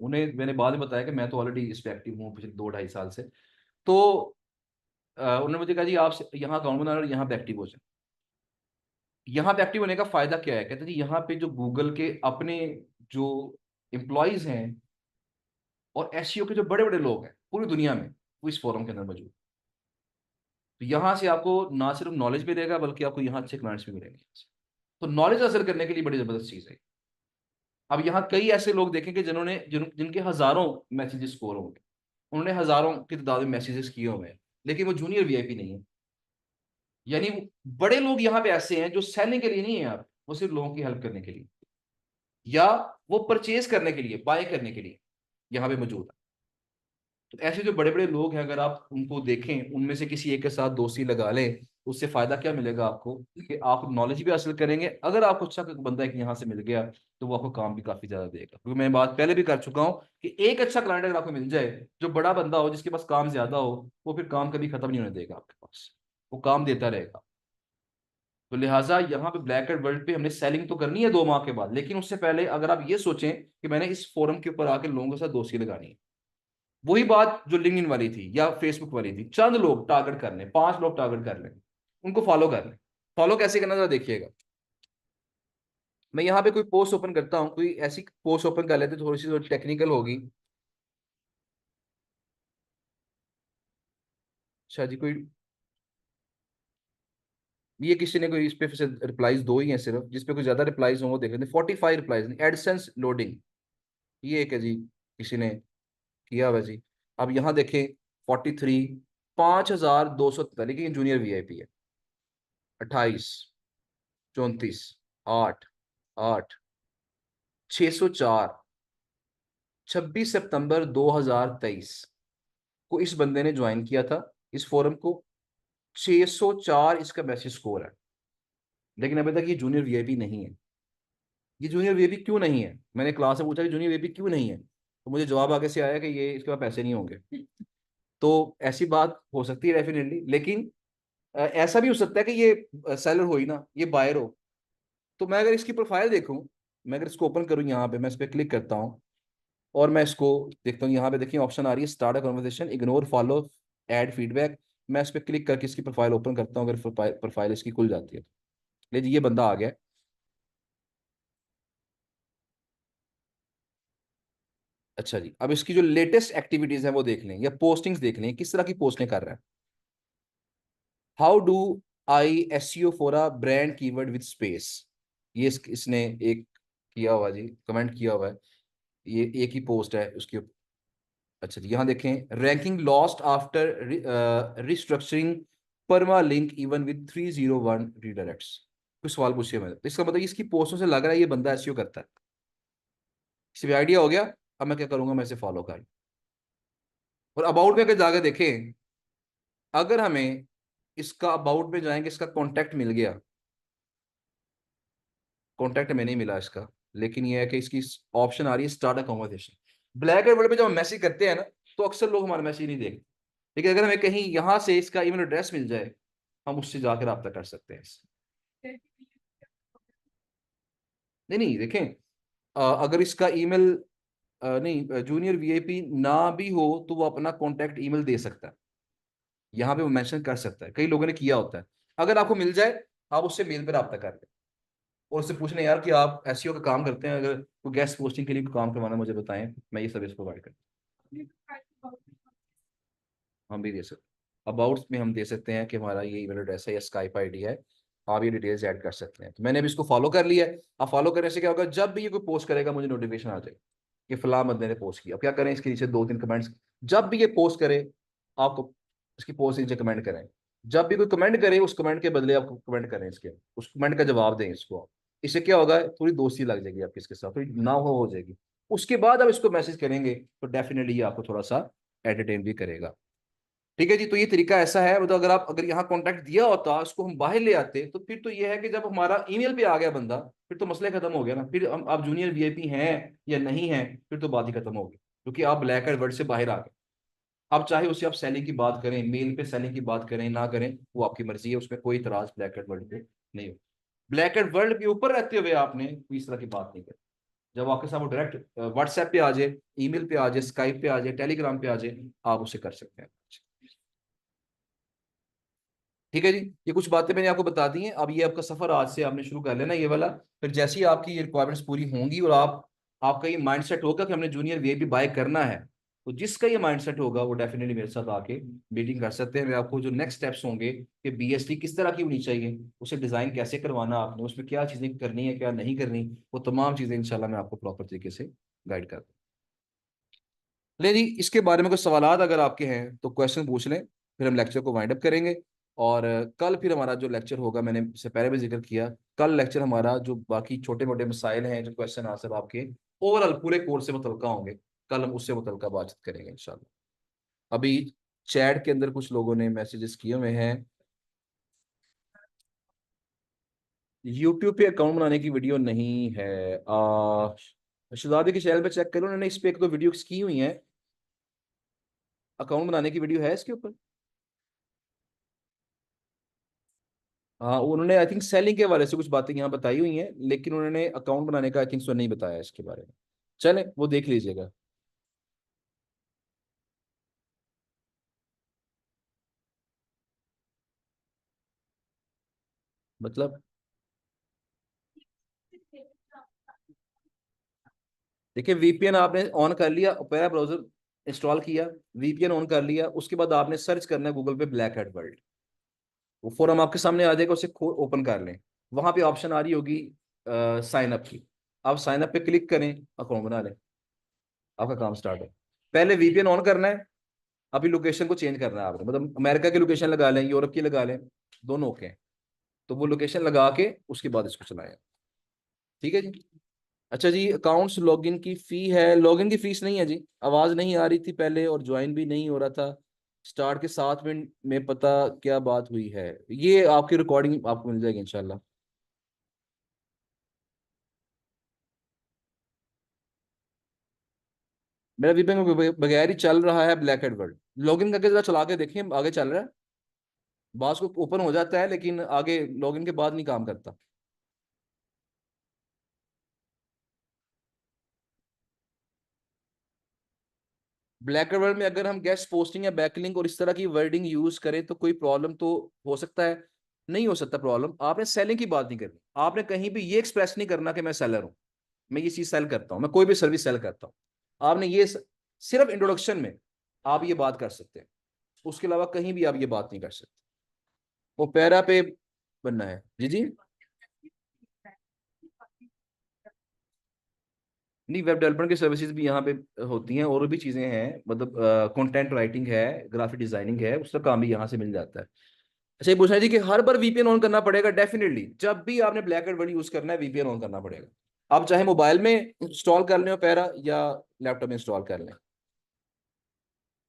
उन्हें मैंने बाद में बताया कि मैं तो ऑलरेडी इस पे एक्टिव हूँ पिछले 2-2.5 साल से। तो उन्होंने मुझे कहा जी आप यहाँ अकाउंट बना और यहाँ पे एक्टिव हो जाए। यहाँ पे एक्टिव होने का फायदा क्या है? कहते हैं जी यहाँ पे जो गूगल के अपने जो एम्प्लॉयज हैं और एसईओ के जो बड़े बड़े लोग हैं पूरी दुनिया में, वो इस फोरम के अंदर मौजूद। तो यहाँ से आपको ना सिर्फ नॉलेज मिलेगा बल्कि आपको यहाँ अच्छे क्लाइंट्स भी मिलेंगे। तो नॉलेज हासिल करने के लिए बड़ी जबरदस्त चीज है। अब यहाँ कई ऐसे लोग देखेंगे जिनके हजारों मैसेजेस स्कोर होंगे, उन्होंने हजारों की तादाद में मैसेजेस किए हुए हैं, लेकिन वो जूनियर वीआईपी नहीं है। यानी बड़े लोग यहाँ पे ऐसे हैं जो सेलिंग के लिए नहीं है यहाँ पे, वो सिर्फ लोगों की हेल्प करने के लिए या वो परचेज करने के लिए, बाय करने के लिए यहाँ पे मौजूद है। तो ऐसे जो बड़े बड़े लोग हैं, अगर आप उनको देखें, उनमें से किसी एक के साथ दोस्ती लगा लें, उससे फायदा क्या मिलेगा आपको कि आप नॉलेज भी हासिल करेंगे। अगर आपको अच्छा बंदा एक यहाँ से मिल गया तो वो आपको काम भी काफी ज्यादा देगा, क्योंकि मैं बात पहले भी कर चुका हूँ कि एक अच्छा क्लाइंट अगर आपको मिल जाए, जो बड़ा बंदा हो, जिसके पास काम ज्यादा हो, वो फिर काम कभी खत्म नहीं होने देगा आपके पास, वो काम देता रहेगा। तो लिहाजा यहाँ पे ब्लैक एंड वर्ल्ड पे हमने सेलिंग तो करनी है 2 माह के बाद, लेकिन उससे पहले अगर आप ये सोचें कि मैंने इस फोरम के ऊपर आकर लोगों के साथ दोस्ती लगानी है, वही बात जो लिंक्डइन वाली थी या फेसबुक वाली थी, चंद लोग टारगेट कर लें, 5 लोग टारगेट कर लें, उनको फॉलो कर लें। फॉलो कैसे करना जरा देखिएगा। मैं यहाँ पे कोई पोस्ट ओपन करता हूँ, कोई ऐसी पोस्ट ओपन कर लेते, थोड़ी टेक्निकल होगी। शायद जी कोई, ये किसी ने कोई इस पे रिप्लाईज दो ही हैं सिर्फ, जिस पे कोई ज्यादा रिप्लाईज हों वो देख लेते हैं। 45 रिप्लाईज, एडसेंस लोडिंग, ये एक है जी, किसी ने किया हुआ है जी। अब यहाँ देखें 43, 5243, लेकिन जूनियर वीआईपी है। 28, 34, 8, 8, 604, 26 सितंबर 2023 को इस बंदे ने ज्वाइन किया था इस फोरम को। 604 इसका मैसेज स्कोर है, लेकिन अभी तक ये जूनियर वीआईपी नहीं है। ये जूनियर वीआईपी क्यों नहीं है? मैंने क्लास में पूछा कि जूनियर वीआईपी क्यों नहीं है, तो मुझे जवाब आगे से आया कि ये इसके पास पैसे नहीं होंगे। तो ऐसी बात हो सकती है डेफिनेटली, लेकिन ऐसा भी हो सकता है कि ये सेलर हो ही ना, ये बायर हो। तो मैं अगर इसकी प्रोफाइल देखूं, मैं अगर इसको ओपन करूं, यहाँ पे मैं इस पर क्लिक करता हूँ और मैं इसको देखता हूँ, यहाँ पे देखिए ऑप्शन आ रही है start a conversation, ignore, follow, add feedback. मैं इस पर क्लिक करके इसकी प्रोफाइल ओपन करता हूँ, अगर प्रोफाइल इसकी खुल जाती है। लेकिन ये बंदा आ गया। अच्छा जी, अब इसकी जो लेटेस्ट एक्टिविटीज है वो देख लें, या पोस्टिंग्स देख लें, किस तरह की पोस्टिंग कर रहा है। How do I SEO for a brand keyword with space, ये इसने एक किया हुआ जी, कमेंट किया हुआ है। ये एक ही पोस्ट है उसकी। अच्छा जी, यहाँ देखें, ranking lost after restructuring permalink even with 301 redirects. कुछ सवाल पूछिए मैंने, तो इसका मतलब इसकी पोस्टों से लग रहा है ये बंदा एसईओ करता है। किसी भी आइडिया हो गया। अब मैं क्या करूंगा, मैं इसे फॉलो कर, और अबाउट में अगर जाकर देखें, अगर हमें इसका अबाउट में जाएंगे, इसका कॉन्टैक्ट मिल गया, कॉन्टैक्ट में नहीं मिला इसका, लेकिन ये है कि इसकी ऑप्शन आ रही है start a conversation. Black and word पे जब हम मैसेज करते हैं ना, तो अक्सर लोग हमारा मैसेज नहीं देखते, लेकिन अगर हमें कहीं यहाँ से इसका ईमेल एड्रेस मिल जाए, हम उससे जाकर रब्ता कर सकते हैं इससे। नहीं नहीं, देखें, अगर इसका ईमेल नहीं, जूनियर वीआईपी ना भी हो तो वो अपना कॉन्टैक्ट ईमेल दे सकता है, यहाँ पे वो मेंशन कर सकता है, कई लोगों ने किया होता है। अगर आपको मिल जाए, आप उससे मेल पर रब्ता कर लें, और उससे पूछना यार कि आप एसईओ का काम करते हैं, अगर कोई गेस्ट पोस्टिंग के लिए कोई काम करवाना मुझे बताएं, मैं ये सर्विस प्रोवाइड करता हूँ। हम भी दे सकते हैं, अबाउट्स में हम दे सकते हैं कि हमारा ये ईमेल एड्रेस है या स्काइप आईडी है, आप ये डिटेल्स ऐड कर सकते हैं। तो मैंने अभी इसको फॉलो कर लिया है। अब फॉलो करने से क्या होगा, जब भी ये कोई पोस्ट करेगा मुझे नोटिफिकेशन आ जाएगी कि फलां बंदे ने पोस्ट किया। अब क्या करें, इसके नीचे 2-3 कमेंट्स, जब भी ये पोस्ट करे आपको इसकी पोस्ट के नीचे कमेंट करें। जब भी कोई कमेंट करे, उस कमेंट के बदले आपको कमेंट करें, इसके उस कमेंट का जवाब दें इसको आप। इससे क्या होगा, थोड़ी दोस्ती लग जाएगी आपकी इसके साथ, थोड़ी ना हो जाएगी। उसके बाद आप इसको मैसेज करेंगे तो डेफिनेटली ये आपको थोड़ा सा एंटरटेन भी करेगा। ठीक है जी, तो ये तरीका ऐसा है। मतलब अगर यहाँ कॉन्टैक्ट दिया होता, उसको हम बाहर ले आते, तो फिर तो ये है कि जब हमारा ईमेल पे आ गया बंदा, फिर तो मसले खत्म हो गया ना। फिर हम आप जूनियर वीआईपी हैं या नहीं हैं, फिर तो बात ही खत्म होगी, क्योंकि आप ब्लैक एंड वर्ड से बाहर आ गए। आप चाहे उससे आप सेलिंग की बात करें, मेल पे सेलिंग की बात करें ना करें, वो आपकी मर्जी है, उसमें कोई इतराज ब्लैक एंड वर्ल्ड पे नहीं हो। ब्लैक एंड वर्ल्ड के ऊपर रहते हुए आपने कोई इस तरह की बात नहीं करी। जब आपके साथ वो डायरेक्ट व्हाट्सएप पे आ जाए, ईमेल पे आ जाए, स्काइप पे आ जाए, टेलीग्राम पे आ जाए, आप उसे कर सकते हैं। ठीक है जी, ये कुछ बातें मैंने आपको बता दी हैं। अब ये आपका सफर आज से आपने शुरू कर लेना ये वाला। फिर जैसे ही आपकी ये रिक्वायरमेंट्स पूरी होंगी और आपका ये माइंडसेट होगा कि हमने जूनियर वीआईपी बाय करना है, तो जिसका ये माइंडसेट होगा वो डेफिनेटली मेरे साथ आके मीटिंग कर सकते हैं। मैं आपको जो नेक्स्ट स्टेप्स होंगे कि बीएसटी किस तरह की होनी चाहिए, उसे डिजाइन कैसे करवाना आपने, उसमें क्या चीजें करनी है क्या नहीं करनी, वो तमाम चीजें इंशाल्लाह मैं आपको प्रॉपर तरीके से गाइड कर दूँ। ले जी, इसके बारे में कुछ सवालात अगर आपके हैं तो क्वेश्चन पूछ लें, फिर हम लेक्चर को वाइंड अप करेंगे। और कल फिर हमारा जो लेक्चर होगा, मैंने इससे पहले भी जिक्र किया, कल लेक्चर हमारा जो बाकी छोटे मोटे मसाइल हैं, जो क्वेश्चन आंसर आपके ओवरऑल पूरे कोर्स से मुतल्का होंगे, कल हम उससे मुतल्का बातचीत करेंगे इंशाल्लाह। अभी चैट के अंदर कुछ लोगों ने मैसेजेस किए हुए हैं। यूट्यूब पे अकाउंट बनाने की वीडियो नहीं है। शहजादे के चैनल पे चेक करो, उन्होंने इस पे एक दो वीडियोस की हुई हैं। अकाउंट बनाने की वीडियो है इसके ऊपर। हाँ, उन्होंने आई थिंक सेलिंग के बारे से कुछ बातें यहाँ बताई हुई हैं, लेकिन उन्होंने अकाउंट बनाने का आई थिंक सो नहीं बताया इसके बारे में। चले वो देख लीजिएगा। मतलब देखिए, वीपीएन आपने ऑन कर लिया, ओपेरा ब्राउजर इंस्टॉल किया, वीपीएन ऑन कर लिया, उसके बाद आपने सर्च करना है गूगल पे ब्लैक हेड वर्ल्ड। वो फोरम आपके सामने आ जाएगा, उसे ओपन कर लें। वहां पे ऑप्शन आ रही होगी साइन अप की। आप साइन अप पे क्लिक करें, अकाउंट बना लें, आपका काम स्टार्ट है। पहले वीपीएन ऑन करना है। अभी लोकेशन को चेंज करना है आपने, मतलब अमेरिका की लोकेशन लगा लें, यूरोप की लगा लें, दोनों ओके हैं। तो वो लोकेशन लगा के उसके बाद इसको चलाएं। ठीक है जी। अच्छा जी, अकाउंट्स लॉगिन की फी है, लॉगिन की फीस नहीं है जी। आवाज नहीं आ रही थी पहले और ज्वाइन भी नहीं हो रहा था। स्टार्ट के 7 मिनट में पता क्या बात हुई है, ये आपकी रिकॉर्डिंग आपको मिल जाएगी इंशाल्लाह। मेरा वीपीएन के बगैर ही चल रहा है ब्लैक एंड वर्ल्ड। लॉगिन करके जरा चला के देखिए, आगे चल रहा है। बास को ओपन हो जाता है लेकिन आगे लॉगिन के बाद नहीं काम करता। ब्लैक एंड वर्ल्ड में अगर हम गेस्ट पोस्टिंग या बैकलिंक और इस तरह की वर्डिंग यूज करें तो कोई प्रॉब्लम तो हो सकता है। नहीं हो सकता प्रॉब्लम। आपने सेलिंग की बात नहीं करनी, आपने कहीं भी ये एक्सप्रेस नहीं करना कि मैं सेलर हूं, मैं ये चीज सेल करता हूं, मैं कोई भी सर्विस सेल करता हूं। आपने ये सिर्फ इंट्रोडक्शन में आप ये बात कर सकते हैं, उसके अलावा कहीं भी आप ये बात नहीं कर सकते। वो पैरा पे बनना है जी जी। नहीं, वेब डेवलपमेंट की सर्विसेज भी यहाँ पे होती हैं, और भी चीजें हैं, मतलब कंटेंट राइटिंग है, ग्राफिक डिजाइनिंग है, उसका काम भी यहाँ से मिल जाता है। अच्छा, ये पूछना है जी कि हर बार वीपीएन ऑन करना पड़ेगा? डेफिनेटली, जब भी आपने ब्लैक एंड व्हाइट यूज करना है वीपीएन ऑन करना पड़ेगा। आप चाहे मोबाइल में इंस्टॉल कर लें पैरा, या लैपटॉप में इंस्टॉल कर लें।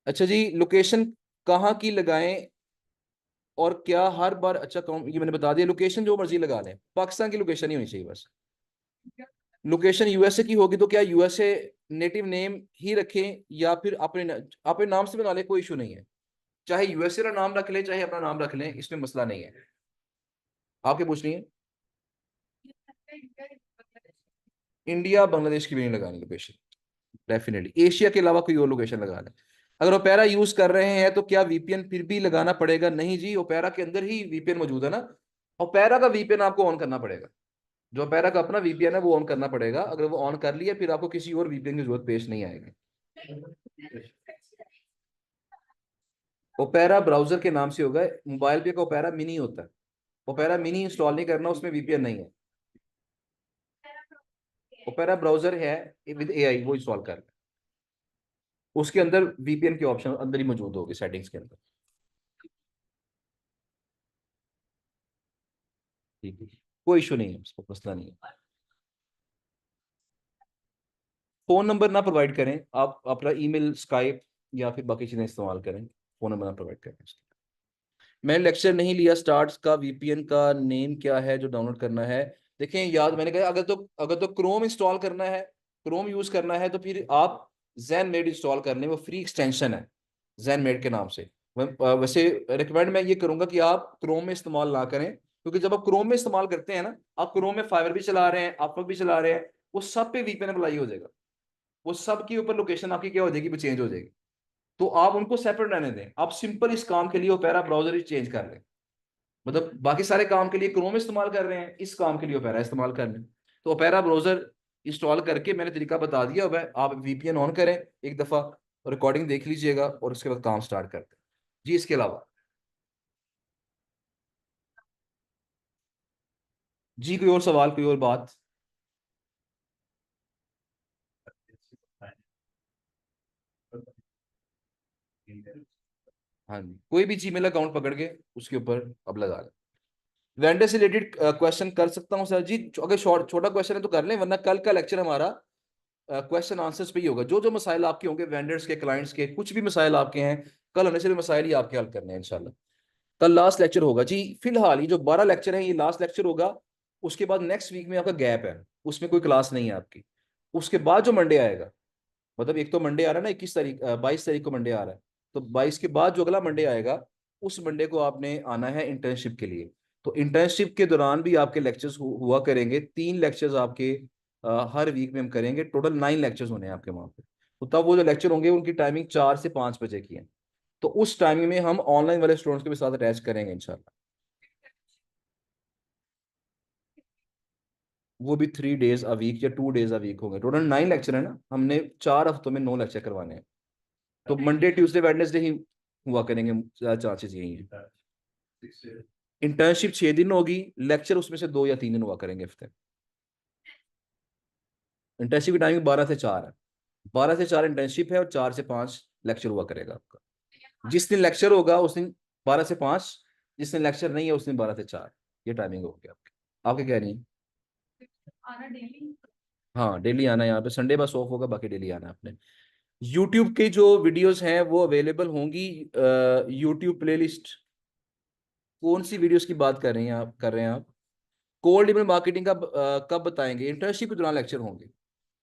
अच्छा जी, लोकेशन कहाँ की लगाएं और क्या हर बार? अच्छा, ये मैंने बता दिया, लोकेशन जो मर्जी लगा लें, पाकिस्तान की लोकेशन ही होनी चाहिए बस। लोकेशन यूएसए की होगी तो क्या यूएसए नेटिव नेम ही रखें, या फिर अपने नाम से बना लें, कोई इशू नहीं है। चाहे यूएसए का नाम रख लें, चाहे अपना नाम रख लें, इसमें मसला नहीं है। आपके पूछ रही है। इंडिया बांग्लादेश की भी नहीं लगानी लोकेशन। डेफिनेटली एशिया के अलावा कोई और लोकेशन लगा लें। अगर ओपेरा यूज कर रहे हैं तो क्या वीपीएन फिर भी लगाना पड़ेगा? नहीं जी, ओपेरा के अंदर ही वीपीएन मौजूद है ना। ओपेरा का वीपीएन आपको ऑन करना पड़ेगा। जो ओपेरा का अपना वीपीएन है वो ऑन करना पड़ेगा। अगर वो ऑन कर लिया, फिर आपको किसी और वीपीएन की जरूरत पेश नहीं आएगी। ओपेरा ब्राउजर के नाम से होगा। मोबाइल पे का ओपेरा मिनी होता है। ओपेरा मिनी इंस्टॉल नहीं करना, उसमें वीपीएन नहीं है। ओपेरा ब्राउजर है विद एआई, वो इंस्टॉल कर। उसके अंदर वीपीएन के ऑप्शन अंदर ही मौजूद होगी, सेटिंग्स के अंदर। ठीक है, कोई इशू नहीं है, उसको मसला नहीं है। फोन नंबर ना प्रोवाइड करें, आप अपना ईमेल, स्काइप या फिर बाकी चीजें इस्तेमाल करें। फोन नंबर ना प्रोवाइड करें। मैंने लेक्चर नहीं लिया स्टार्ट का, वीपीएन का नेम क्या है जो डाउनलोड करना है? देखें, याद मैंने कहा, अगर तो क्रोम इंस्टॉल करना है, क्रोम यूज करना है, तो फिर आप जैन मेड इंस्टॉल कर लें, वो फ्री एक्सटेंशन है जैन मेड के नाम से। वैसे रिकमेंड मैं ये करूंगा कि आप क्रोम में इस्तेमाल ना करें, क्योंकि जब आप क्रोम में इस्तेमाल करते हैं ना, आप क्रोम में फाइवर भी चला रहे हैं, अपवर्क भी चला रहे हैं, वो सब पे वीपीएन अप्लाई हो जाएगा। वो सब के ऊपर लोकेशन आपकी क्या हो जाएगी, वो चेंज हो जाएगी। तो आप उनको सेपरेट रहने दें, आप सिंपल इस काम के लिए ओपेरा ब्राउजर ही चेंज कर लें। मतलब बाकी सारे काम के लिए क्रोम इस्तेमाल कर रहे हैं, इस काम के लिए ओपेरा इस्तेमाल कर लें। तो ओपेरा ब्राउजर इंस्टॉल करके मैंने तरीका बता दिया हुआ है, आप वीपीएन ऑन करें एक दफा, रिकॉर्डिंग देख लीजिएगा और उसके बाद काम स्टार्ट करते हैं जी। इसके अलावा जी कोई और सवाल, कोई और बात? हाँ जी, कोई भी जीमेल अकाउंट पकड़ के उसके ऊपर अब लगा लें। वेंडर से रिलेटेड क्वेश्चन कर सकता हूँ सर जी? अगर छोटा क्वेश्चन है तो कर लें, वरना कल का लेक्चर हमारा क्वेश्चन आंसर्स पे ही होगा। जो जो मसाइल आपके होंगे, वेंडर्स के, क्लाइंट्स के, कुछ भी मसाइल आपके हैं, कल हमने सिर्फ मसाइल ही आपके हल करने हैं इंशाल्लाह। कल लास्ट लेक्चर होगा जी। फिलहाल ये जो 12 लेक्चर है, ये लास्ट लेक्चर होगा। उसके बाद नेक्स्ट वीक में आपका गैप है, उसमें कोई क्लास नहीं है आपकी। उसके बाद जो मंडे आएगा, मतलब एक तो मंडे आ रहा है ना, 21 तारीख, 22 तारीख को मंडे आ रहा है, तो 22 के बाद जो अगला मंडे आएगा, उस मंडे को आपने आना है इंटर्नशिप के लिए। तो इंटर्नशिप के दौरान भी आपके लेक्चर्स हुआ करेंगे, 3 लेक्चर्स आपके हर वीक में हम करेंगे। टोटल 9 लेक्चर्स होने हैं आपके वहाँ पे। तो तब वो जो लेक्चर होंगे उनकी टाइमिंग 4 से 5 बजे की है। तो उस टाइमिंग में हम ऑनलाइन वाले स्टूडेंट्स के भी साथ अटैच करेंगे इंशाल्लाह। वो भी 3 days a week या 2 days a week होंगे। टोटल 9 लेक्चर है ना, हमने 4 हफ्तों में 9 लेक्चर करवाने हैं। तो मंडे ट्यूसडे वेडनेसडे ही हुआ करेंगे, ज्यादा चांसेस यही है। इंटर्नशिप 6 दिन होगी, लेक्चर उसमें से 2 या 3 दिन हुआ करेंगे हफ्ते। इंटर्नशिप की टाइमिंग 12 से 4 है। 12 से 4 इंटर्नशिप है और 4 से 5 लेक्चर हुआ करेगा आपका। जिस दिन लेक्चर होगा उस दिन 12 से 5, जिस दिन लेक्चर नहीं है उस दिन 12 से 4। ये टाइमिंग होगी आपकी। आपके कह रही हैं? हाँ डेली आना है यहाँ पे, संडे बस ऑफ होगा, बाकी डेली आना है आपने। यूट्यूब के जो वीडियोस हैं वो अवेलेबल होंगी। यूट्यूब प्लेलिस्ट, कौन सी वीडियोस की बात कर रहे हैं आप? कोल्ड ईमेल मार्केटिंग का कब बताएंगे? इंटर्नशिप के दौरान लेक्चर होंगे।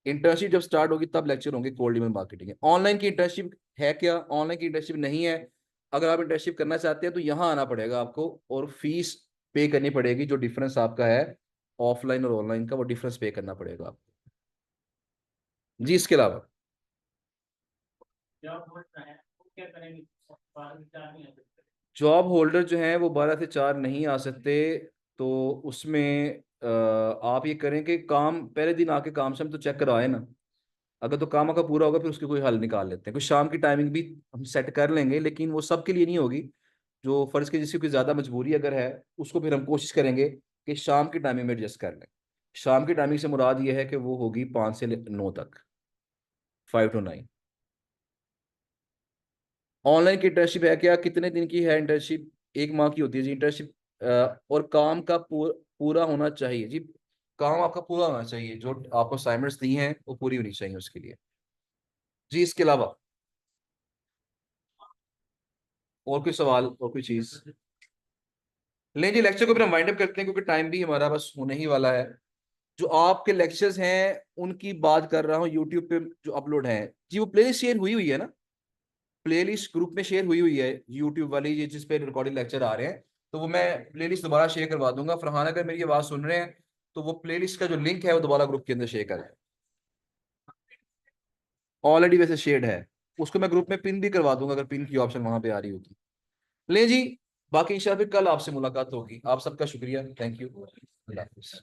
इंटर्नशिप जब स्टार्ट होगी तब लेक्चर होंगे कोल्ड ईमेल मार्केटिंग के। ऑनलाइन की इंटर्नशिप है क्या? ऑनलाइन की इंटर्नशिप नहीं है। अगर आप इंटर्नशिप करना चाहते हैं तो यहाँ आना पड़ेगा आपको, और फीस पे करनी पड़ेगी। जो डिफरेंस आपका है ऑफलाइन और ऑनलाइन का, वो डिफरेंस पे करना पड़ेगा आपको। जी इसके अलावा जॉब होल्डर जो हैं वो 12 से 4 नहीं आ सकते। तो उसमें आप ये करें कि काम पहले दिन आके काम से हम तो चेक करवाए ना। अगर तो काम का पूरा होगा फिर उसके कोई हल निकाल लेते हैं। कुछ शाम की टाइमिंग भी हम सेट कर लेंगे, लेकिन वो सबके लिए नहीं होगी। जो फर्ज के जिसकी कोई ज़्यादा मजबूरी अगर है, उसको फिर हम कोशिश करेंगे कि शाम की टाइमिंग में एडजस्ट कर लें। शाम की टाइमिंग से मुराद ये है कि वो होगी 5 से 9 तक, 5 to 9। ऑनलाइन की इंटर्नशिप है क्या? कितने दिन की है इंटर्नशिप? 1 माह की होती है जी इंटर्नशिप। और काम का पूरा होना चाहिए जी। काम आपका पूरा होना चाहिए, जो आपको असाइनमेंट्स दी हैं वो पूरी होनी चाहिए उसके लिए। जी इसके अलावा और कोई सवाल और कोई चीज? लें जी, लेक्चर को फिर हम वाइंड अप करते हैं क्योंकि टाइम भी हमारा बस होने ही वाला है। जो आपके लेक्चर्स हैं उनकी बात कर रहा हूँ, यूट्यूब पे जो अपलोड है जी, वो प्लेलिस्ट शेयर हुई हुई है ना? प्लेलिस्ट ग्रुप में शेयर हुई हुई है यूट्यूब वाली, ये जिस पे रिकॉर्डिंग लेक्चर आ रहे हैं। तो वो मैं प्लेलिस्ट दोबारा शेयर करवा दूंगा। फरहान अगर मेरी आवाज सुन रहे हैं तो वो प्लेलिस्ट का जो लिंक है वो दोबारा ग्रुप के अंदर शेयर करें। ऑलरेडी वैसे शेयर्ड है, उसको मैं ग्रुप में पिन भी करवा दूंगा अगर पिन की ऑप्शन वहां पे आ रही होगी। ले जी, बाकी इंशाल्लाह फिर कल आपसे मुलाकात होगी। आप सबका शुक्रिया, थैंक यू, अल्लाह हाफिज़।